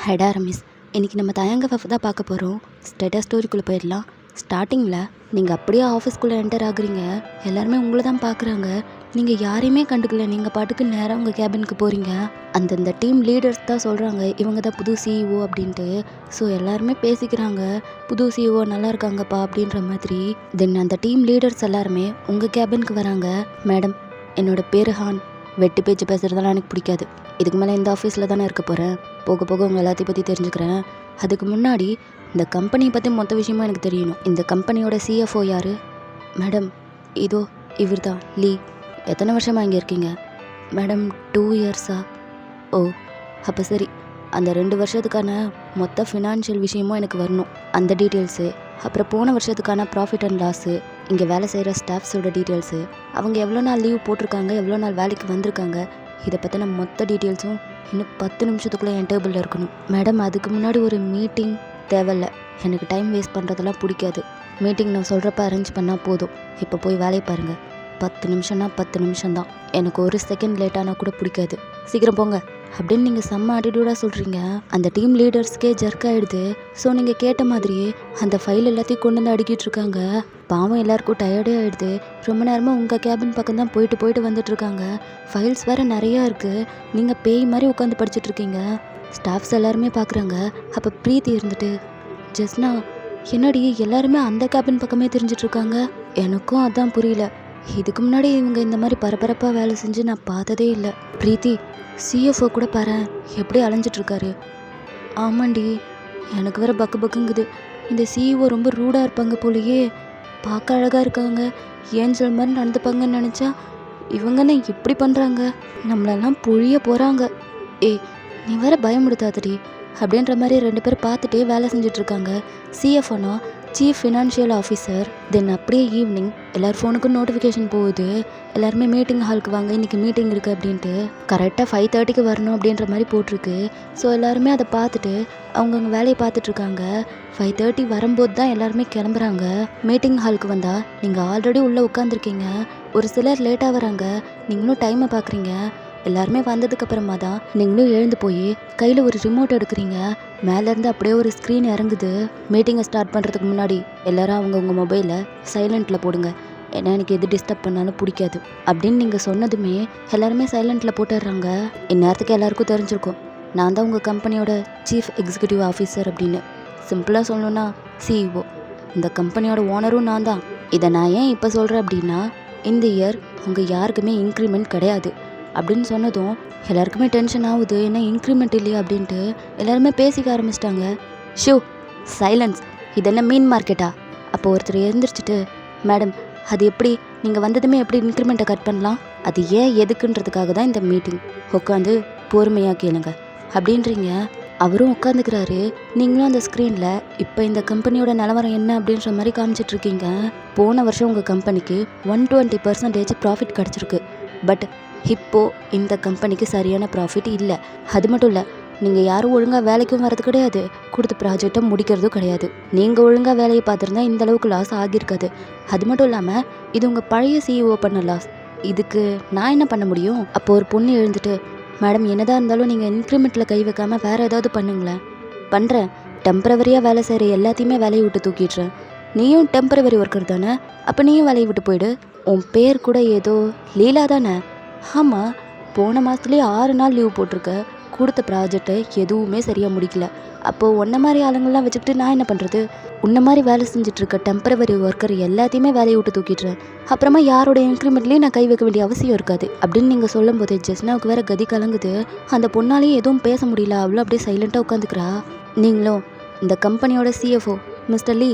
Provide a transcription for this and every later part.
ஹைடா ரமேஷ், இன்றைக்கி நம்ம தயங்க வஃப் தான் பார்க்க போகிறோம். ஸ்டேட்டஸ் ஸ்டோரிக்குள்ளே போயிடலாம். ஸ்டார்டிங்கில் நீங்கள் அப்படியே ஆஃபீஸ்க்குள்ளே என்டர் ஆகுறீங்க. எல்லாருமே உங்களை தான் பார்க்குறாங்க. நீங்கள் யாரையுமே கண்டுக்கல. நீங்கள் பாட்டுக்கு நேராக உங்கள் கேபினுக்கு போகிறீங்க. அந்தந்த டீம் லீடர்ஸ் தான் சொல்கிறாங்க இவங்க தான் புது சிஇஓ அப்படின்ட்டு. ஸோ எல்லாருமே பேசிக்கிறாங்க, புது சிஇஓ நல்லா இருக்காங்கப்பா அப்படின்ற மாதிரி. தென் அந்த டீம் லீடர்ஸ் எல்லாருமே உங்கள் கேபினுக்கு வராங்க. மேடம், என்னோட பேர் ஹான். வெட்டி பேச்சு பேசுகிறதெல்லாம் எனக்கு பிடிக்காது. இதுக்கு மேலே இந்த ஆஃபீஸில் தானே இருக்க போகிறேன். போக போக உங்கள் எல்லாத்தையும் பற்றி தெரிஞ்சுக்கிறேன். அதுக்கு முன்னாடி இந்த கம்பெனியை பற்றி மொத்த விஷயமும் எனக்கு தெரியணும். இந்த கம்பெனியோட சிஎஃப்ஓ யார்? மேடம், இதோ இவர் தான் லீ. எத்தனை வருஷமாக இங்கே இருக்கீங்க? மேடம், 2 இயர்ஸா? ஓ, அப்போ சரி. அந்த 2 வருஷத்துக்கான மொத்த ஃபினான்ஷியல் விஷயமும் எனக்கு வரணும். அந்த டீட்டெயில்ஸு, அப்புறம் போன வருஷத்துக்கான ப்ராஃபிட் அண்ட் லாஸு, இங்கே வேலை செய்கிற ஸ்டாஃப்ஸோட டீட்டெயில்ஸு, அவங்க எவ்வளோ நாள் லீவ் போட்டிருக்காங்க, எவ்வளோ நாள் வேலைக்கு வந்திருக்காங்க, இதை பற்றின மொத்த டீட்டெயில்ஸும் இன்னும் 10 நிமிஷத்துக்குள்ளே என் டேபிளில் இருக்கணும். மேடம், அதுக்கு முன்னாடி ஒரு மீட்டிங் தேவையில்ல. எனக்கு டைம் வேஸ்ட் பண்ணுறதெல்லாம் பிடிக்காது. மீட்டிங் நான் சொல்கிறப்ப அரேஞ்ச் பண்ணால் போதும். இப்போ போய் வேலையை பாருங்கள். 10 நிமிஷம்னா 10 நிமிஷம்தான். எனக்கு ஒரு செகண்ட் லேட்டானா கூட பிடிக்காது. சீக்கிரம் போங்க அப்படின்னு நீங்கள் செம்ம ஆட்டிடியூடாக சொல்கிறீங்க. அந்த டீம் லீடர்ஸ்க்கே ஜர்க் ஆகிடுது. ஸோ நீங்கள் கேட்ட மாதிரியே அந்த ஃபைல் எல்லாத்தையும் கொண்டு வந்து அடுக்கிட்டு இருக்காங்க. பாவம், எல்லாருக்கும் டயர்டே ஆகிடுது. ரொம்ப நேரமாக உங்கள் கேபின் பக்கம் தான் போயிட்டு வந்துட்டுருக்காங்க. ஃபைல்ஸ் வேறு நிறையா இருக்குது. நீங்கள் பேய் மாதிரி உட்காந்து படிச்சுட்ருக்கீங்க. ஸ்டாஃப்ஸ் எல்லாருமே பார்க்குறாங்க. அப்போ ப்ரீத்தி இருந்துட்டு, ஜஸ்னா என்னடி எல்லாருமே அந்த கேபின் பக்கமே தெரிஞ்சிட்ருக்காங்க? எனக்கும் அதான் புரியல. இதுக்கு முன்னாடி இவங்க இந்த மாதிரி பரபரப்பாக வேலை செஞ்சு நான் பார்த்ததே இல்லை. ப்ரீத்தி, சிஎஃப்ஓ கூட பாரு எப்படி அலைஞ்சிட்ருக்காரு. ஆமாண்டி, எனக்கு வேறு பக்குங்குது. இந்த சிஇஓ ரொம்ப ரூடாக இருப்பாங்க போலியே. பார்க்க அழகாக இருக்காங்க, ஏஞ்சல் மாதிரி நடந்துப்பாங்கன்னு நினச்சா இவங்கன்னு இப்படி பண்ணுறாங்க. நம்மளெல்லாம் புழிய போகிறாங்க. ஏய், நீ வேற பயமுடுத்தாதடி அப்படின்ற மாதிரி 2 பேர் பார்த்துட்டே வேலை செஞ்சிட்ருக்காங்க. சிஎஃப்ஓனா சீஃப் ஃபினான்ஷியல் ஆஃபீஸர். தென் அப்படியே ஈவினிங் எல்லார் ஃபோனுக்கும் நோட்டிஃபிகேஷன் போகுது. எல்லாருமே மீட்டிங் ஹாலுக்கு வாங்க, இன்றைக்கி மீட்டிங் இருக்குது அப்படின்ட்டு. கரெக்டாக 5:30க்கு வரணும் அப்படின்ற மாதிரி போட்டிருக்கு. ஸோ எல்லாருமே அதை பார்த்துட்டு அவங்கவுங்க வேலையை பார்த்துட்ருக்காங்க. 5:30 வரும்போது தான் எல்லாருமே கிளம்புறாங்க. மீட்டிங் ஹாலுக்கு வந்தால் நீங்கள் ஆல்ரெடி உள்ளே உட்காந்துருக்கீங்க. ஒரு சிலர் லேட்டாக வராங்க. நீங்களும் டைமை பார்க்குறீங்க. எல்லாருமே வந்ததுக்கப்புறமா தான் நீங்களும் எழுந்து போய் கையில் ஒரு ரிமோட் எடுக்கிறீங்க. மேலேருந்து அப்படியே ஒரு ஸ்க்ரீன் இறங்குது. மீட்டிங்கை ஸ்டார்ட் பண்ணுறதுக்கு முன்னாடி எல்லாரும் அவங்கவுங்க மொபைலை சைலண்ட்டில் போடுங்க, ஏன்னா எனக்கு எது டிஸ்டர்ப் பண்ணாலும் பிடிக்காது அப்படின்னு நீங்கள் சொன்னதுமே எல்லாருமே சைலண்ட்டில் போட்டுடுறாங்க. இந்நேரத்துக்கு எல்லாருக்கும் தெரிஞ்சிருக்கும் நான் தான் உங்கள் கம்பெனியோட சீஃப் எக்ஸிக்யூட்டிவ் ஆஃபீஸர் அப்படின்னு. சிம்பிளாக சொல்லணுன்னா சிஇஓ. இந்த கம்பெனியோட ஓனரும் நான் தான். இதை நான் ஏன் இப்போ சொல்கிறேன் அப்படின்னா, இந்த இயர் உங்கள் யாருக்குமே இன்க்ரிமெண்ட் கிடையாது அப்படின்னு சொன்னதும் எல்லாருக்குமே டென்ஷன் ஆகுது. ஏன்னா இன்க்ரிமெண்ட் இல்லையா அப்படின்ட்டு எல்லாருமே பேசிக்க ஆரம்பிச்சிட்டாங்க. Shoe, silence. இது என்ன மீன் மார்க்கெட்டா? அப்போ ஒருத்தர் எழுந்திரிச்சிட்டு, மேடம், அது எப்படி நீங்கள் வந்ததுமே எப்படி இன்க்ரிமெண்ட்டை கட் பண்ணலாம்? அது ஏன் எதுக்குன்றதுக்காக தான் இந்த மீட்டிங். உட்காந்து பொறுமையாக கேளுங்க அப்படின்றீங்க. அவரும் உட்காந்துக்கிறாரு. நீங்களும் அந்த ஸ்க்ரீனில் இப்போ இந்த கம்பெனியோட நிலவரம் என்ன அப்படின்ற மாதிரி காமிச்சிட்ருக்கீங்க. போன வருஷம் உங்கள் கம்பெனிக்கு 120% ப்ராஃபிட் கிடச்சிருக்கு. பட் இப்போது இந்த கம்பெனிக்கு சரியான ப்ராஃபிட் இல்லை. அது மட்டும் இல்லை, நீங்கள் யாரும் ஒழுங்காக வேலைக்கும் வரது கிடையாது, கொடுத்த ப்ராஜெக்டை முடிக்கிறதும் கிடையாது. நீங்கள் ஒழுங்காக வேலையை பார்த்துருந்தா இந்த அளவுக்கு லாஸ் ஆகியிருக்காது. அது மட்டும் இல்லாமல் இது உங்கள் பழைய சிஇஓ பண்ண லாஸ். இதுக்கு நான் என்ன பண்ண முடியும்? அப்போ ஒரு பொண்ணு எழுந்துட்டு, மேடம், என்னதான் இருந்தாலும் நீங்கள் இன்க்ரிமெண்ட்டில் கை வைக்காமல் வேறு ஏதாவது பண்ணுங்களேன். பண்ணுறேன். டெம்பரவரியாக வேலை செய்கிற எல்லாத்தையுமே வேலையை விட்டு தூக்கிடுறேன். நீயும் டெம்பரவரி ஒர்க்கர் தானே, அப்போ நீயும் வேலையை விட்டு போயிடு. உன் பேர் கூட ஏதோ லீலா தானே? ஆமாம், போன மாதத்துலேயே 6 நாள் லீவ் போட்டிருக்க. கொடுத்த ப்ராஜெக்டை எதுவுமே சரியாக முடிக்கல. அப்போது உன்ன மாதிரி ஆளுங்கள்லாம் வச்சுக்கிட்டு நான் என்ன பண்ணுறது? உன்ன மாதிரி வேலை செஞ்சிட்ருக்க டெம்பரவரி ஒர்க்கர் எல்லாத்தையுமே வேலையை விட்டு தூக்கிடுறேன். அப்புறமா யாரோட இன்க்ரிமெண்ட்லேயும் நான் கை வைக்க வேண்டிய அவசியம் இருக்காது அப்படின்னு நீங்கள் சொல்லும் போது ஜெஸ்னாவுக்கு வேறு கதி கலங்குது. அந்த பொண்ணாலேயும் எதுவும் பேச முடியல. அவ்வளோ அப்படியே சைலண்ட்டாக உட்காந்துக்கிறா. நீங்களும் இந்த கம்பெனியோட சிஎஃப்ஓ மிஸ்டர் லீ,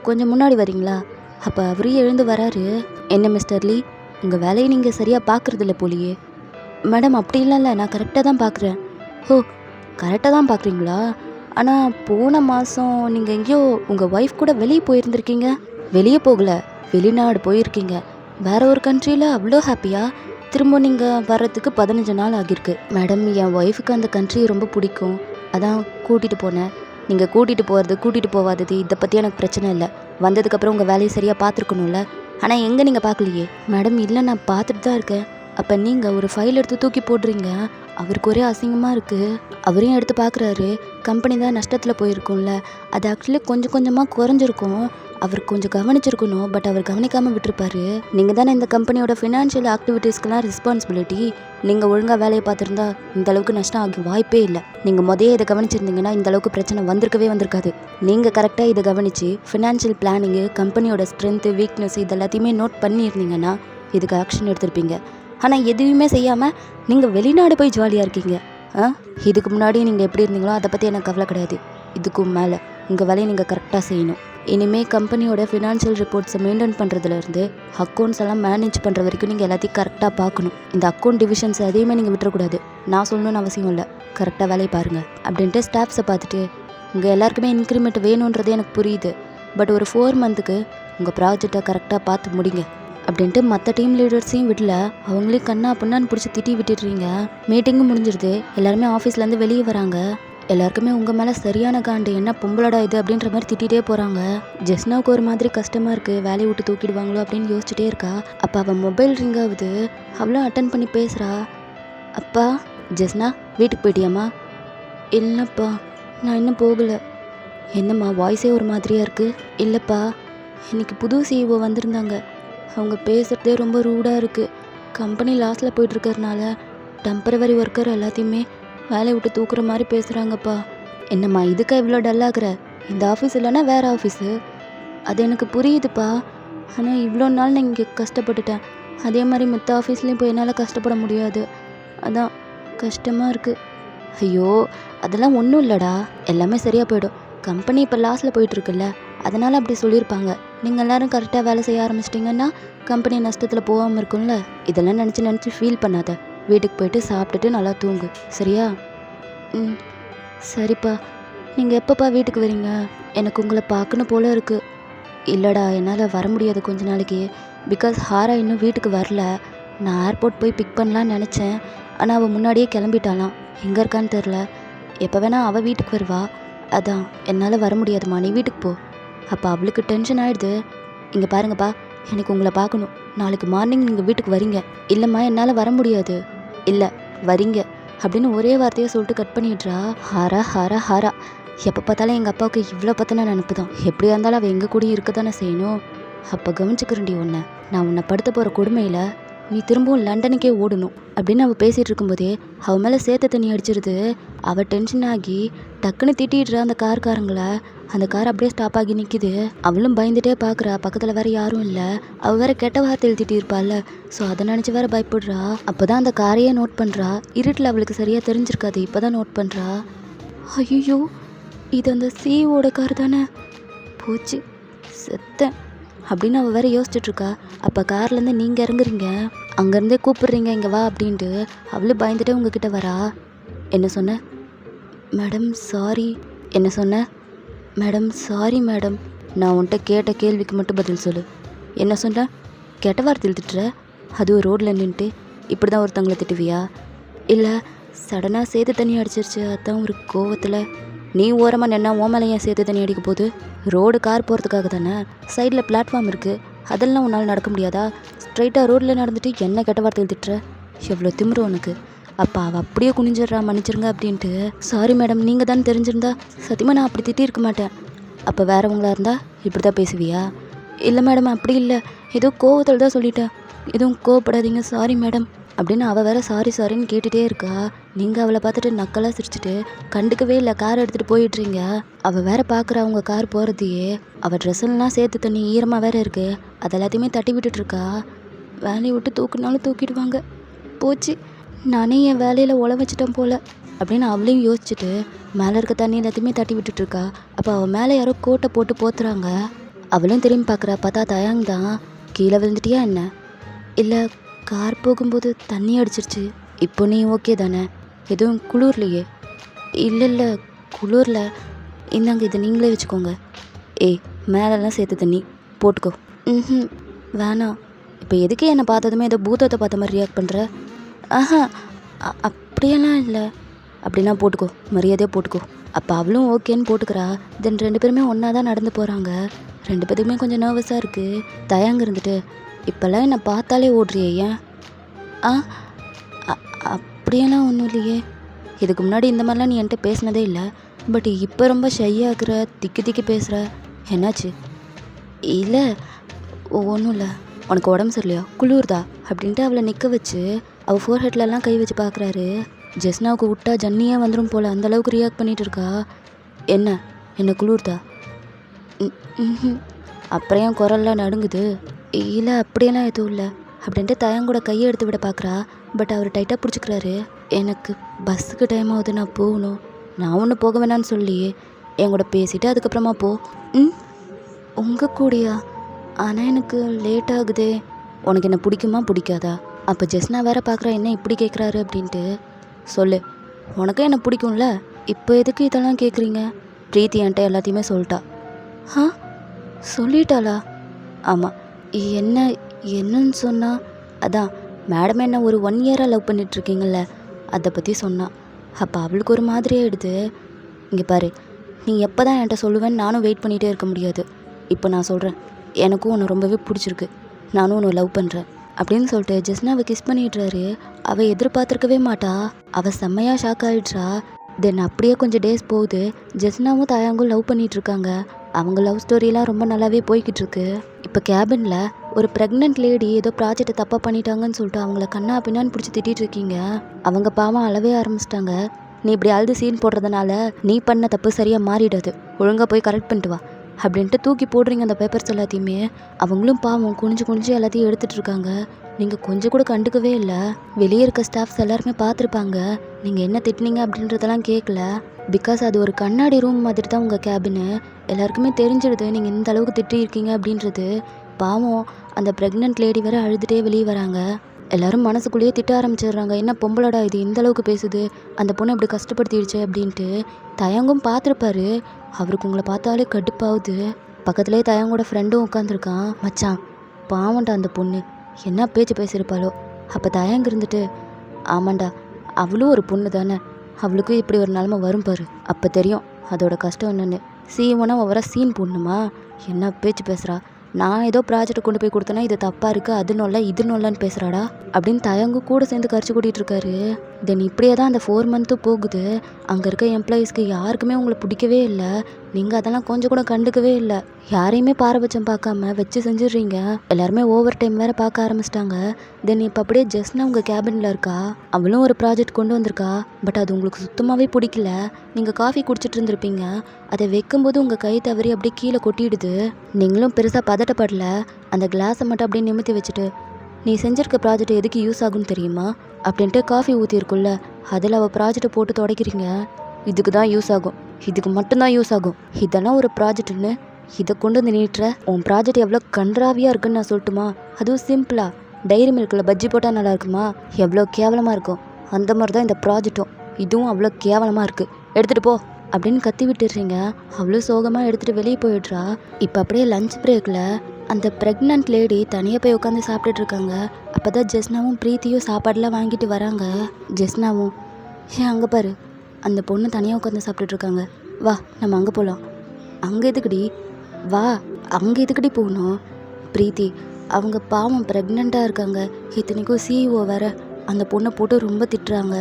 கொஞ்சம் முன்னாடி வரீங்களா? அப்போ அவரையும் எழுந்து வராரு. என்ன மிஸ்டர் லீ, உங்கள் வேலையை நீங்கள் சரியாக பார்க்குறதில்ல போலியே. மேடம், அப்படி இல்லைல்ல, நான் கரெக்டாக தான் பார்க்குறேன். ஓ, கரெக்டாக தான் பார்க்குறீங்களா? ஆனால் போன மாதம் நீங்கள் எங்கேயோ உங்கள் ஒய்ஃப் கூட வெளியே போயிருந்துருக்கீங்க. வெளியே போகலை, வெளிநாடு போயிருக்கீங்க. வேற ஒரு கண்ட்ரியில். அவ்வளோ ஹாப்பியாக திரும்ப நீங்கள் வர்றதுக்கு 15 நாள் ஆகியிருக்கு. மேடம், என் ஒய்ஃபுக்கு அந்த கண்ட்ரி ரொம்ப பிடிக்கும், அதான் கூட்டிகிட்டு போனேன். நீங்கள் கூட்டிகிட்டு போகிறது கூட்டிகிட்டு போகாதது இதை பற்றி எனக்கு பிரச்சனை இல்லை. வந்ததுக்கப்புறம் உங்கள் வேலையை சரியாக பார்த்துருக்கணும்ல. ஆனால் எங்கே நீங்கள் பார்க்கலையே. மேடம், இல்லை, நான் பார்த்துட்டு தான் இருக்கேன். அப்போ நீங்கள் ஒரு ஃபைல் எடுத்து தூக்கி போடுறீங்க. அவருக்கு ஒரே அசிங்கமாக இருக்குது. அவரையும் எடுத்து பார்க்குறாரு. கம்பெனி தான் நஷ்டத்தில் போயிருக்கும்ல, அது ஆக்சுவலி கொஞ்சம் கொஞ்சமாக குறைஞ்சிருக்கும். அவர் கொஞ்சம் கவனிச்சிருக்கணும், பட் அவர் கவனிக்காமல் விட்டுருப்பாரு. நீங்கள் தானே இந்த கம்பெனியோட ஃபினான்ஷியல் ஆக்டிவிட்டீஸ்க்கெலாம் ரெஸ்பான்சிபிலிட்டி. நீங்கள் ஒழுங்காக வேலையை பார்த்துருந்தா இந்த அளவுக்கு நஷ்டம் ஆகி வாய்ப்பே இல்லை. நீங்கள் முதல்ல இதை கவனிச்சிருந்தீங்கன்னா இந்த அளவுக்கு பிரச்சனை வந்திருக்காது. நீங்கள் கரெக்டாக இதை கவனித்து ஃபினான்ஷியல் பிளானிங்கு, கம்பெனியோட ஸ்ட்ரென்த்து, வீக்னஸ் இது எல்லாத்தையுமே நோட் பண்ணியிருந்தீங்கன்னா இதுக்கு ஆக்ஷன் எடுத்திருப்பீங்க. ஆனால் எதுவுமே செய்யாமல் நீங்கள் வெளிநாடு போய் ஜாலியாக இருக்கீங்க. இதுக்கு முன்னாடி நீங்கள் எப்படி இருந்தீங்களோ அதை பற்றி எனக்கு கவலை கிடையாது. இதுக்கும் மேலே உங்கள் வேலையை நீங்கள் கரெக்டாக செய்யணும். இனிமேல் கம்பெனியோட ஃபினான்ஷியல் ரிப்போர்ட்ஸை மெயின்டைன் பண்ணுறதுலேருந்து அக்கௌண்ட்ஸ் எல்லாம் மேனேஜ் பண்ணுற வரைக்கும் நீங்கள் எல்லாத்தையும் கரெக்டாக பார்க்கணும். இந்த அக்கௌண்ட் டிவிஷன்ஸ் எதையுமே நீங்கள் விட்டுறக்கூடாது. நான் சொல்லணும்னு அவசியம் இல்லை, கரெக்டாக வேலையை பாருங்கள் அப்படின்ட்டு ஸ்டாஃப்ஸை பார்த்துட்டு, உங்கள் எல்லாருக்குமே இன்க்ரிமெண்ட் வேணுன்றது எனக்கு புரியுது, பட் ஒரு 4 மந்த்துக்கு உங்கள் ப்ராஜெக்டை கரெக்டாக பார்த்து முடிங்க அப்படின்ட்டு மற்ற டீம் லீடர்ஸையும் விடல. அவங்களையும் கண்ணா புண்ணான்னு பிடிச்சி திட்டி விட்டுடுறீங்க. மீட்டிங்கும் முடிஞ்சிருது. எல்லாருமே ஆஃபீஸ்லேருந்து வெளியே வராங்க. எல்லாருக்குமே உங்கள் மேலே சரியான காண்டு, என்ன பொம்பளடா இது அப்படின்ற மாதிரி திட்டிகிட்டே போகிறாங்க. ஜெஸ்னாவுக்கு ஒரு மாதிரி கஷ்டமாக இருக்குது, வேலையை விட்டு தூக்கிடுவாங்களோ அப்படின்னு யோசிச்சுட்டே இருக்கா. அப்போ அவள் மொபைல் ரிங் ஆகுது. அவளும் அட்டன் பண்ணி பேசுகிறா. அப்பா. ஜெஸ்னா, வீட்டுக்கு போயிட்டியாம்மா? இல்லைப்பா, நான் இன்னும் போகலை. என்னம்மா வாய்ஸே ஒரு மாதிரியாக இருக்குது? இல்லைப்பா, இன்னைக்கு புது சிஇஓ வந்திருந்தாங்க. அவங்க பேசுகிறதே ரொம்ப ரூடாக இருக்குது. கம்பெனி லாஸில் போயிட்டுருக்கறனால டெம்பரவரி ஒர்க்கர் எல்லாத்தையுமே வேலையை விட்டு தூக்குற மாதிரி பேசுகிறாங்கப்பா. என்னம்மா இதுக்கா இவ்வளோ டல்லாகிற? இந்த ஆஃபீஸ் இல்லைன்னா வேறு ஆஃபீஸு? அது எனக்கு புரியுதுப்பா, ஆனால் இவ்வளோ நாள் நான் இங்கே கஷ்டப்பட்டுட்டேன். அதே மாதிரி மற்ற ஆஃபீஸ்லேயும் போய் என்னால் கஷ்டப்பட முடியாது. அதான் கஷ்டமாக இருக்குது. ஐயோ, அதெல்லாம் ஒன்றும் இல்லைடா, எல்லாமே சரியாக போயிடும். கம்பெனி இப்போ லாஸில் போயிட்டுருக்குல்ல, அதனால் அப்படி சொல்லியிருப்பாங்க. நீங்கள் எல்லோரும் கரெக்டாக வேலை செய்ய ஆரம்பிச்சிட்டிங்கன்னா கம்பெனி நஷ்டத்தில் போகாமல் இருக்கும்ல. இதெல்லாம் நினச்சி ஃபீல் பண்ணாத. வீட்டுக்கு போயிட்டு சாப்பிட்டுட்டு நல்லா தூங்கு, சரியா? சரிப்பா. நீங்கள் எப்போப்பா வீட்டுக்கு வரீங்க? எனக்கு உங்களை பார்க்கணும் போல இருக்குது. இல்லைடா, என்னால் வர முடியாது கொஞ்ச நாளைக்கு. பிகாஸ் ஹாரா இன்னும் வீட்டுக்கு வரல. நான் ஏர்போர்ட் போய் பிக் பண்ணலான்னு நினச்சேன், ஆனால் அவள் முன்னாடியே கிளம்பிட்டாலாம். எங்கே இருக்கான்னு தெரில. எப்போ வேணால் அவள் வீட்டுக்கு வருவா. அதான் என்னால் வர முடியாதுமா, நீ வீட்டுக்கு போ. அப்போ அவளுக்கு டென்ஷன் ஆகிடுது. இங்கே பாருங்கப்பா, எனக்கு உங்களை பார்க்கணும். நாளைக்கு மார்னிங் நீங்கள் வீட்டுக்கு வரீங்க. இல்லைம்மா, என்னால் வர முடியாது. இல்லை, வரீங்க அப்படின்னு ஒரே வார்த்தையை சொல்லிட்டு கட் பண்ணிடுறா. ஹாரா ஹாரா ஹாரா. எப்போ பார்த்தாலும் எங்கள் அப்பாவுக்கு இவ்வளோ பற்றின நினப்பு தான். எப்படியா இருந்தாலும் அவள் எங்கள் கூட இருக்க தானே செய்யணும். அப்போ கவனிச்சுக்கிறேன்டி உன்னை. நான் உன்னை படுத்த போகிற கொடுமையில் நீ திரும்பவும் லண்டனுக்கே ஓடணும் அப்படின்னு அவள் பேசிகிட்டு இருக்கும்போதே அவள் மேலே சேத்த தண்ணி அடிச்சிருது. அவள் டென்ஷன் ஆகி டக்குன்னு திட்டிடுறா அந்த கார்காரங்களை. அந்த கார் அப்படியே ஸ்டாப் ஆகி நிற்கிது. அவளும் பயந்துட்டே பார்க்குறா. பக்கத்தில் வேறு யாரும் இல்லை. அவள் வேறு கெட்ட வார்த்தையில் திட்டியிருப்பாள்ல, ஸோ அதை நினச்சி வேறு பயப்படுறா. அப்போ தான் அந்த காரையே நோட் பண்ணுறா. இருட்டில் அவளுக்கு சரியாக தெரிஞ்சிருக்காது, இப்போ தான் நோட் பண்ணுறா. ஐயோ, இது அந்த சிஇஓட கார் தானே, போச்சு செத்தேன் அப்படின்னு அவள் வேறு யோசிச்சுட்ருக்கா. அப்போ கார்லேருந்து நீங்கள் இறங்குறீங்க, அங்கேருந்தே கூப்பிட்றீங்க இங்கே வா அப்படின்ட்டு. அவளும் பயந்துட்டே உங்ககிட்ட வரா. என்ன சொன்ன? Madam sorry. என்ன சொன்ன? Madam sorry madam. நான் உன்கிட்ட கேட்ட கேள்விக்கு மட்டும் பதில் சொல்லு. என்ன சொன்ன? கெட்ட வார்த்தையில் திட்டுற? அதுவும் ரோட்டில் நின்றுட்டு இப்படி தான் ஒருத்தவங்களை திட்டுவியா? இல்லை, சடனாக சேத்து தண்ணி அடிச்சிருச்சு, அதான் ஒரு கோவத்தில். நீ ஓரமாக நின்னா ஓ மேலே ஏன் சேத்து தண்ணி அடிக்க போகுது? ரோடு கார் போகிறதுக்காக தானே. சைடில் பிளாட்ஃபார்ம் இருக்குது, அதெல்லாம் உன்னால் நடக்க முடியாதா? ஸ்ட்ரைட்டாக ரோட்டில் நடந்துட்டு என்ன கெட்ட வார்த்தையில் திட்டுற? எவ்வளோ திமிரு உனக்கு. அப்போ அவள் அப்படியே குனிஞ்சிட்றா, மன்னிச்சிருங்க அப்படின்ட்டு. சாரி மேடம், நீங்கள் தான் தெரிஞ்சிருந்தா சத்தியமாக நான் அப்படி திட்டியிருக்க மாட்டேன். அப்போ வேறவங்களா இருந்தால் இப்படி தான் பேசுவியா? இல்லை மேடம், அப்படி இல்லை, ஏதோ கோவத்தில் தான் சொல்லிட்டேன், எதுவும் கோவப்படாதீங்க, சாரி மேடம் அப்படின்னு அவள் வேற சாரி சாரின்னு கேட்டுகிட்டே இருக்கா. நீங்கள் அவளை பார்த்துட்டு நக்கலாக சிரிச்சிட்டு கண்டுக்கவே இல்லை, கார் எடுத்துகிட்டு போயிட்டுறீங்க. அவள் வேற பார்க்குறா உங்கள் கார் போகிறதையே. அவள் ட்ரெஸ்ஸெல்லாம் சேர்த்து தண்ணி ஈரமாக வேற இருக்குது, அது எல்லாத்தையுமே தட்டி விட்டுட்ருக்கா. வேலையை விட்டு தூக்குனாலும் தூக்கிடுவாங்க, போச்சு நானே என் வேலையில் உழ வச்சிட்டேன் போல் அப்படின்னு அவளையும் யோசிச்சுட்டு மேலே இருக்க தண்ணி எல்லாத்தையுமே தட்டி விட்டுட்ருக்கா. அப்போ அவள் மேலே யாரோ கோட்டை போட்டு போத்துறாங்க. அவளும் திரும்பி பார்க்குறா. பார்த்தா தயாங் தான். கீழே விழுந்துட்டியா என்ன? இல்லை, கார் போகும்போது தண்ணி அடிச்சிருச்சு. இப்போ நீ ஓகே தானே? எதுவும் குளிர்லையே? இல்லை குளிரில். இந்தாங்க, இதை நீங்களே வச்சுக்கோங்க. ஏய், மேலெல்லாம் சேர்த்து தண்ணி போட்டுக்கோ. வேணாம். இப்போ எதுக்கு என்னை பார்த்ததுமே ஏதோ பூதத்தை பார்த்த மாதிரி ரியாக்ட் பண்ணுற? ஆஹா, அப்படியெல்லாம் இல்லை. அப்படின்னா போட்டுக்கோ, மரியாதையாக போட்டுக்கோ. அப்போ அவளும் ஓகேன்னு போட்டுக்கிறா. தென் 2 பேருமே ஒன்றா தான் நடந்து போகிறாங்க. 2 பேருக்குமே கொஞ்சம் நர்வஸாக இருக்குது. தயாங்க இருந்துட்டு, இப்போல்லாம் என்னை பார்த்தாலே ஓடுறியே ஏன்? அப்படியெல்லாம் ஒன்றும் இல்லையே. இதுக்கு முன்னாடி இந்த மாதிரிலாம் நீ என்கிட்ட பேசினதே இல்லை. பட் இப்போ ரொம்ப ஷையாகிற, திக்கி திக்கி பேசுகிற. என்னாச்சு? இல்லை, ஒன்றும் இல்லை. உனக்கு உடம்பு சரியில்லையா, குளிர்தா அப்படின்ட்டு அவளை நிற்க வச்சு அவள் ஃபோர்ஹெட்லலாம் கை வச்சு பார்க்குறாரு. ஜெஸ்னாவுக்கு விட்டா ஜன்னியாக வந்துடும் போல் அந்தளவுக்கு ரியாக்ட் பண்ணிகிட்டு இருக்கா. என்ன குளிர்தா? அப்புறம் என் குரல்லாம் நடுங்குது. இல்லை அப்படியெல்லாம் எதுவும் இல்லை அப்படின்ட்டு தயங்கூட கையை எடுத்து விட பார்க்குறா. பட் அவர் டைட்டாக பிடிச்சிக்கிறாரு. எனக்கு பஸ்ஸுக்கு டைம் ஆகுது, நான் போகணும். நான் ஒன்றும் போக வேணான்னு சொல்லி என் கூட பேசிவிட்டு அதுக்கப்புறமா போ. உங்கள் கூடயா? ஆனால் எனக்கு லேட் ஆகுதே. உனக்கு என்ன பிடிக்குமா பிடிக்காதா? அப்போ ஜெஸ்னா வேற பார்க்குறா, என்ன இப்படி கேட்குறாரு அப்படின்ட்டு. சொல்லு, உனக்கும் என்ன பிடிக்கும்ல, இப்போ எதுக்கு இதெல்லாம் கேட்குறீங்க? பிரீத்தி என்கிட்ட எல்லாத்தையுமே சொல்லிட்டா. ஆ, சொல்லிட்டாளா? ஆமாம். என்னன்னு சொன்னா? அதான் மேடம் என்ன ஒரு 1 இயராக லவ் பண்ணிகிட்ருக்கீங்கள, அதை பற்றி சொன்னான். அப்போ அவளுக்கு ஒரு மாதிரி ஆகிடுது. இங்கே பாரு, நீ எப்போ தான் என்கிட்ட சொல்லுவேன்னு நானும் வெயிட் பண்ணிகிட்டே இருக்க முடியாது. இப்போ நான் சொல்கிறேன், எனக்கும் உன்னை ரொம்பவே பிடிச்சிருக்கு, நானும் உன்னை லவ் பண்ணுறேன் அப்படின்னு சொல்லிட்டு ஜெஸ்னாவை கிஸ் பண்ணிடுறாரு. அவள் எதிர்பார்த்துருக்கவே மாட்டா. அவள் செம்மையாக ஷாக் ஆகிடுறா. தென் அப்படியே கொஞ்சம் டேஸ் போகுது. ஜெஸ்னாவும் தாயாங்கும் லவ் பண்ணிகிட்ருக்காங்க. அவங்க லவ் ஸ்டோரியெலாம் ரொம்ப நல்லாவே போய்கிட்டு இருக்கு. இப்போ கேபினில் ஒரு ப்ரெக்னென்ட் லேடி ஏதோ ப்ராஜெக்டை தப்பாக பண்ணிட்டாங்கன்னு சொல்லிட்டு அவங்கள கண்ணா பின்னான்னு பிடிச்சி திட்டிகிட்டு இருக்கீங்க. அவங்க பாவம் அழவே ஆரம்பிச்சிட்டாங்க. நீ இப்படி அழுது சீன் போடுறதுனால நீ பண்ண தப்பு சரியாக மாறிடாது, ஒழுங்காக போய் கரெக்ட் பண்ணிட்டு வா அப்படின்ட்டு தூக்கி போடுறீங்க அந்த பேப்பர்ஸ் எல்லாத்தையுமே. அவங்களும் பாவம் குனிஞ்சு எல்லாத்தையும் எடுத்துகிட்டு இருக்காங்க. நீங்கள் கொஞ்சம் கூட கண்டுக்கவே இல்லை. வெளியே இருக்க ஸ்டாஃப்ஸ் எல்லாருமே பார்த்துருப்பாங்க. நீங்கள் என்ன திட்டினீங்க அப்படின்றதெல்லாம் கேட்கல. பிகாஸ் அது ஒரு கண்ணாடி ரூம் மாதிரி தான் உங்கள் கேபினு. எல்லாருக்குமே தெரிஞ்சிடுது நீங்கள் இந்த அளவுக்கு திட்டிருக்கீங்க அப்படின்றது. பாவம் அந்த ப்ரெக்னென்ட் லேடி வேறு அழுதுகிட்டே வெளியே வராங்க. எல்லோரும் மனசுக்குள்ளேயே திட்ட ஆரம்பிச்சிடுறாங்க. என்ன பொம்பளடா இது இந்த அளவுக்கு பேசுது, அந்த பொண்ணை இப்படி கஷ்டப்படுத்திடுச்சு அப்படின்ட்டு. தயங்கும் பார்த்துருப்பாரு. அவருக்கு உங்களை பார்த்தாலே கடுப்பாகுது. பக்கத்துலேயே தயங்கோட ஃப்ரெண்டும் உட்காந்துருக்கான். மச்சான் பாவண்டா அந்த பொண்ணு, என்ன பேச்சு பேசியிருப்பாளோ. அப்போ தயங்க இருந்துட்டு, ஆமாண்டா அவளும் ஒரு பொண்ணு தானே, அவளுக்கும் இப்படி ஒரு நிலமை வரும் பாரு, அப்போ தெரியும் அதோட கஷ்டம் என்னென்னு. சீவனா ஒவ்வொரு சீன் போடணுமா? என்ன பேச்சு பேசுகிறா? நான் ஏதோ ப்ராஜெக்டை கொண்டு போய் கொடுத்தேன்னா இது தப்பாக இருக்குது, அது நொல்ல இது நொல்லன்னு பேசுகிறாடா அப்படின்னு தயங்கு கூட சேர்ந்து கரிச்சு கூட்டிகிட்டு இருக்காரு. தென் இப்படியே தான் அந்த 4 மந்த்தும் போகுது. அங்கே இருக்க எம்ப்ளாயீஸ்க்கு யாருக்குமே உங்களை பிடிக்கவே இல்லை. நீங்கள் அதெல்லாம் கொஞ்சம் கூட கண்டுக்கவே இல்லை. யாரையுமே பாரபட்சம் பார்க்காம வச்சு செஞ்சிடுறீங்க. எல்லாருமே ஓவர் டைம் வேறு பார்க்க ஆரம்பிச்சிட்டாங்க. தென் இப்போ அப்படியே ஜெஸ்னா உங்கள் கேபினில் இருக்கா. அவளும் ஒரு ப்ராஜெக்ட் கொண்டு வந்திருக்கா. பட் அது உங்களுக்கு சுத்தமாகவே பிடிக்கல. நீங்கள் காஃபி குடிச்சிட்டு இருந்திருப்பீங்க. அதை வைக்கும்போது உங்கள் கை தவறி அப்படியே கீழே கொட்டிடுது. நீங்களும் பெருசாக பதட்டப்படல. அந்த கிளாஸை மட்டும் அப்படியே நிமித்தி வச்சுட்டு, நீ செஞ்சிருக்க ப்ராஜெக்ட் எதுக்கு யூஸ் ஆகும்னு தெரியுமா அப்படின்ட்டு காஃபி ஊற்றிருக்குல்ல, அதில் அவள் ப்ராஜெக்டை போட்டு துடைக்கிறீங்க. இதுக்கு தான் யூஸ் ஆகும், இதுக்கு மட்டும்தான் யூஸ் ஆகும், இதெல்லாம் ஒரு ப்ராஜெக்ட்னு இதை கொண்டு வந்து நீட்டுற. உன் ப்ராஜெக்ட் எவ்வளோ கன்றாவியாக இருக்குன்னு நான் சொல்லட்டுமா? அதுவும் சிம்பிளாக டைரி மில்கில் பஜ்ஜி போட்டால் நல்லா இருக்குமா? எவ்வளோ கேவலமாக இருக்கும். அந்த மாதிரி தான் இந்த ப்ராஜெக்டும். இதுவும் அவ்வளோ கேவலமாக இருக்குது, எடுத்துகிட்டு போ அப்படின்னு கத்தி விட்டுடுறீங்க. அவ்வளோ சோகமாக எடுத்துகிட்டு வெளியே போயிடுறா. இப்போ அப்படியே லஞ்ச் பிரேக்கில் அந்த ப்ரெக்னென்ட் லேடி தனியாக போய் உட்காந்து சாப்பிட்டுட்டு இருக்காங்க. அப்போ தான் ஜெஸ்னாவும் பிரீத்தியும் சாப்பாடெலாம் வாங்கிட்டு வராங்க. ஜெஸ்னாவும், அங்கே பாரு அந்த பொண்ணு தனியாக உட்காந்து சாப்பிட்டுட்ருக்காங்க, வா நம்ம அங்கே போகலாம். அங்கே எதுக்குடி? வா அங்கே எதுக்குடி போகணும்? பிரீத்தி, அவங்க பாவம் ப்ரெக்னெண்ட்டாக இருக்காங்க. இத்தனைக்கும் சிஇஓ வேறு அந்த பொண்ணை போட்டு ரொம்ப திட்டுறாங்க.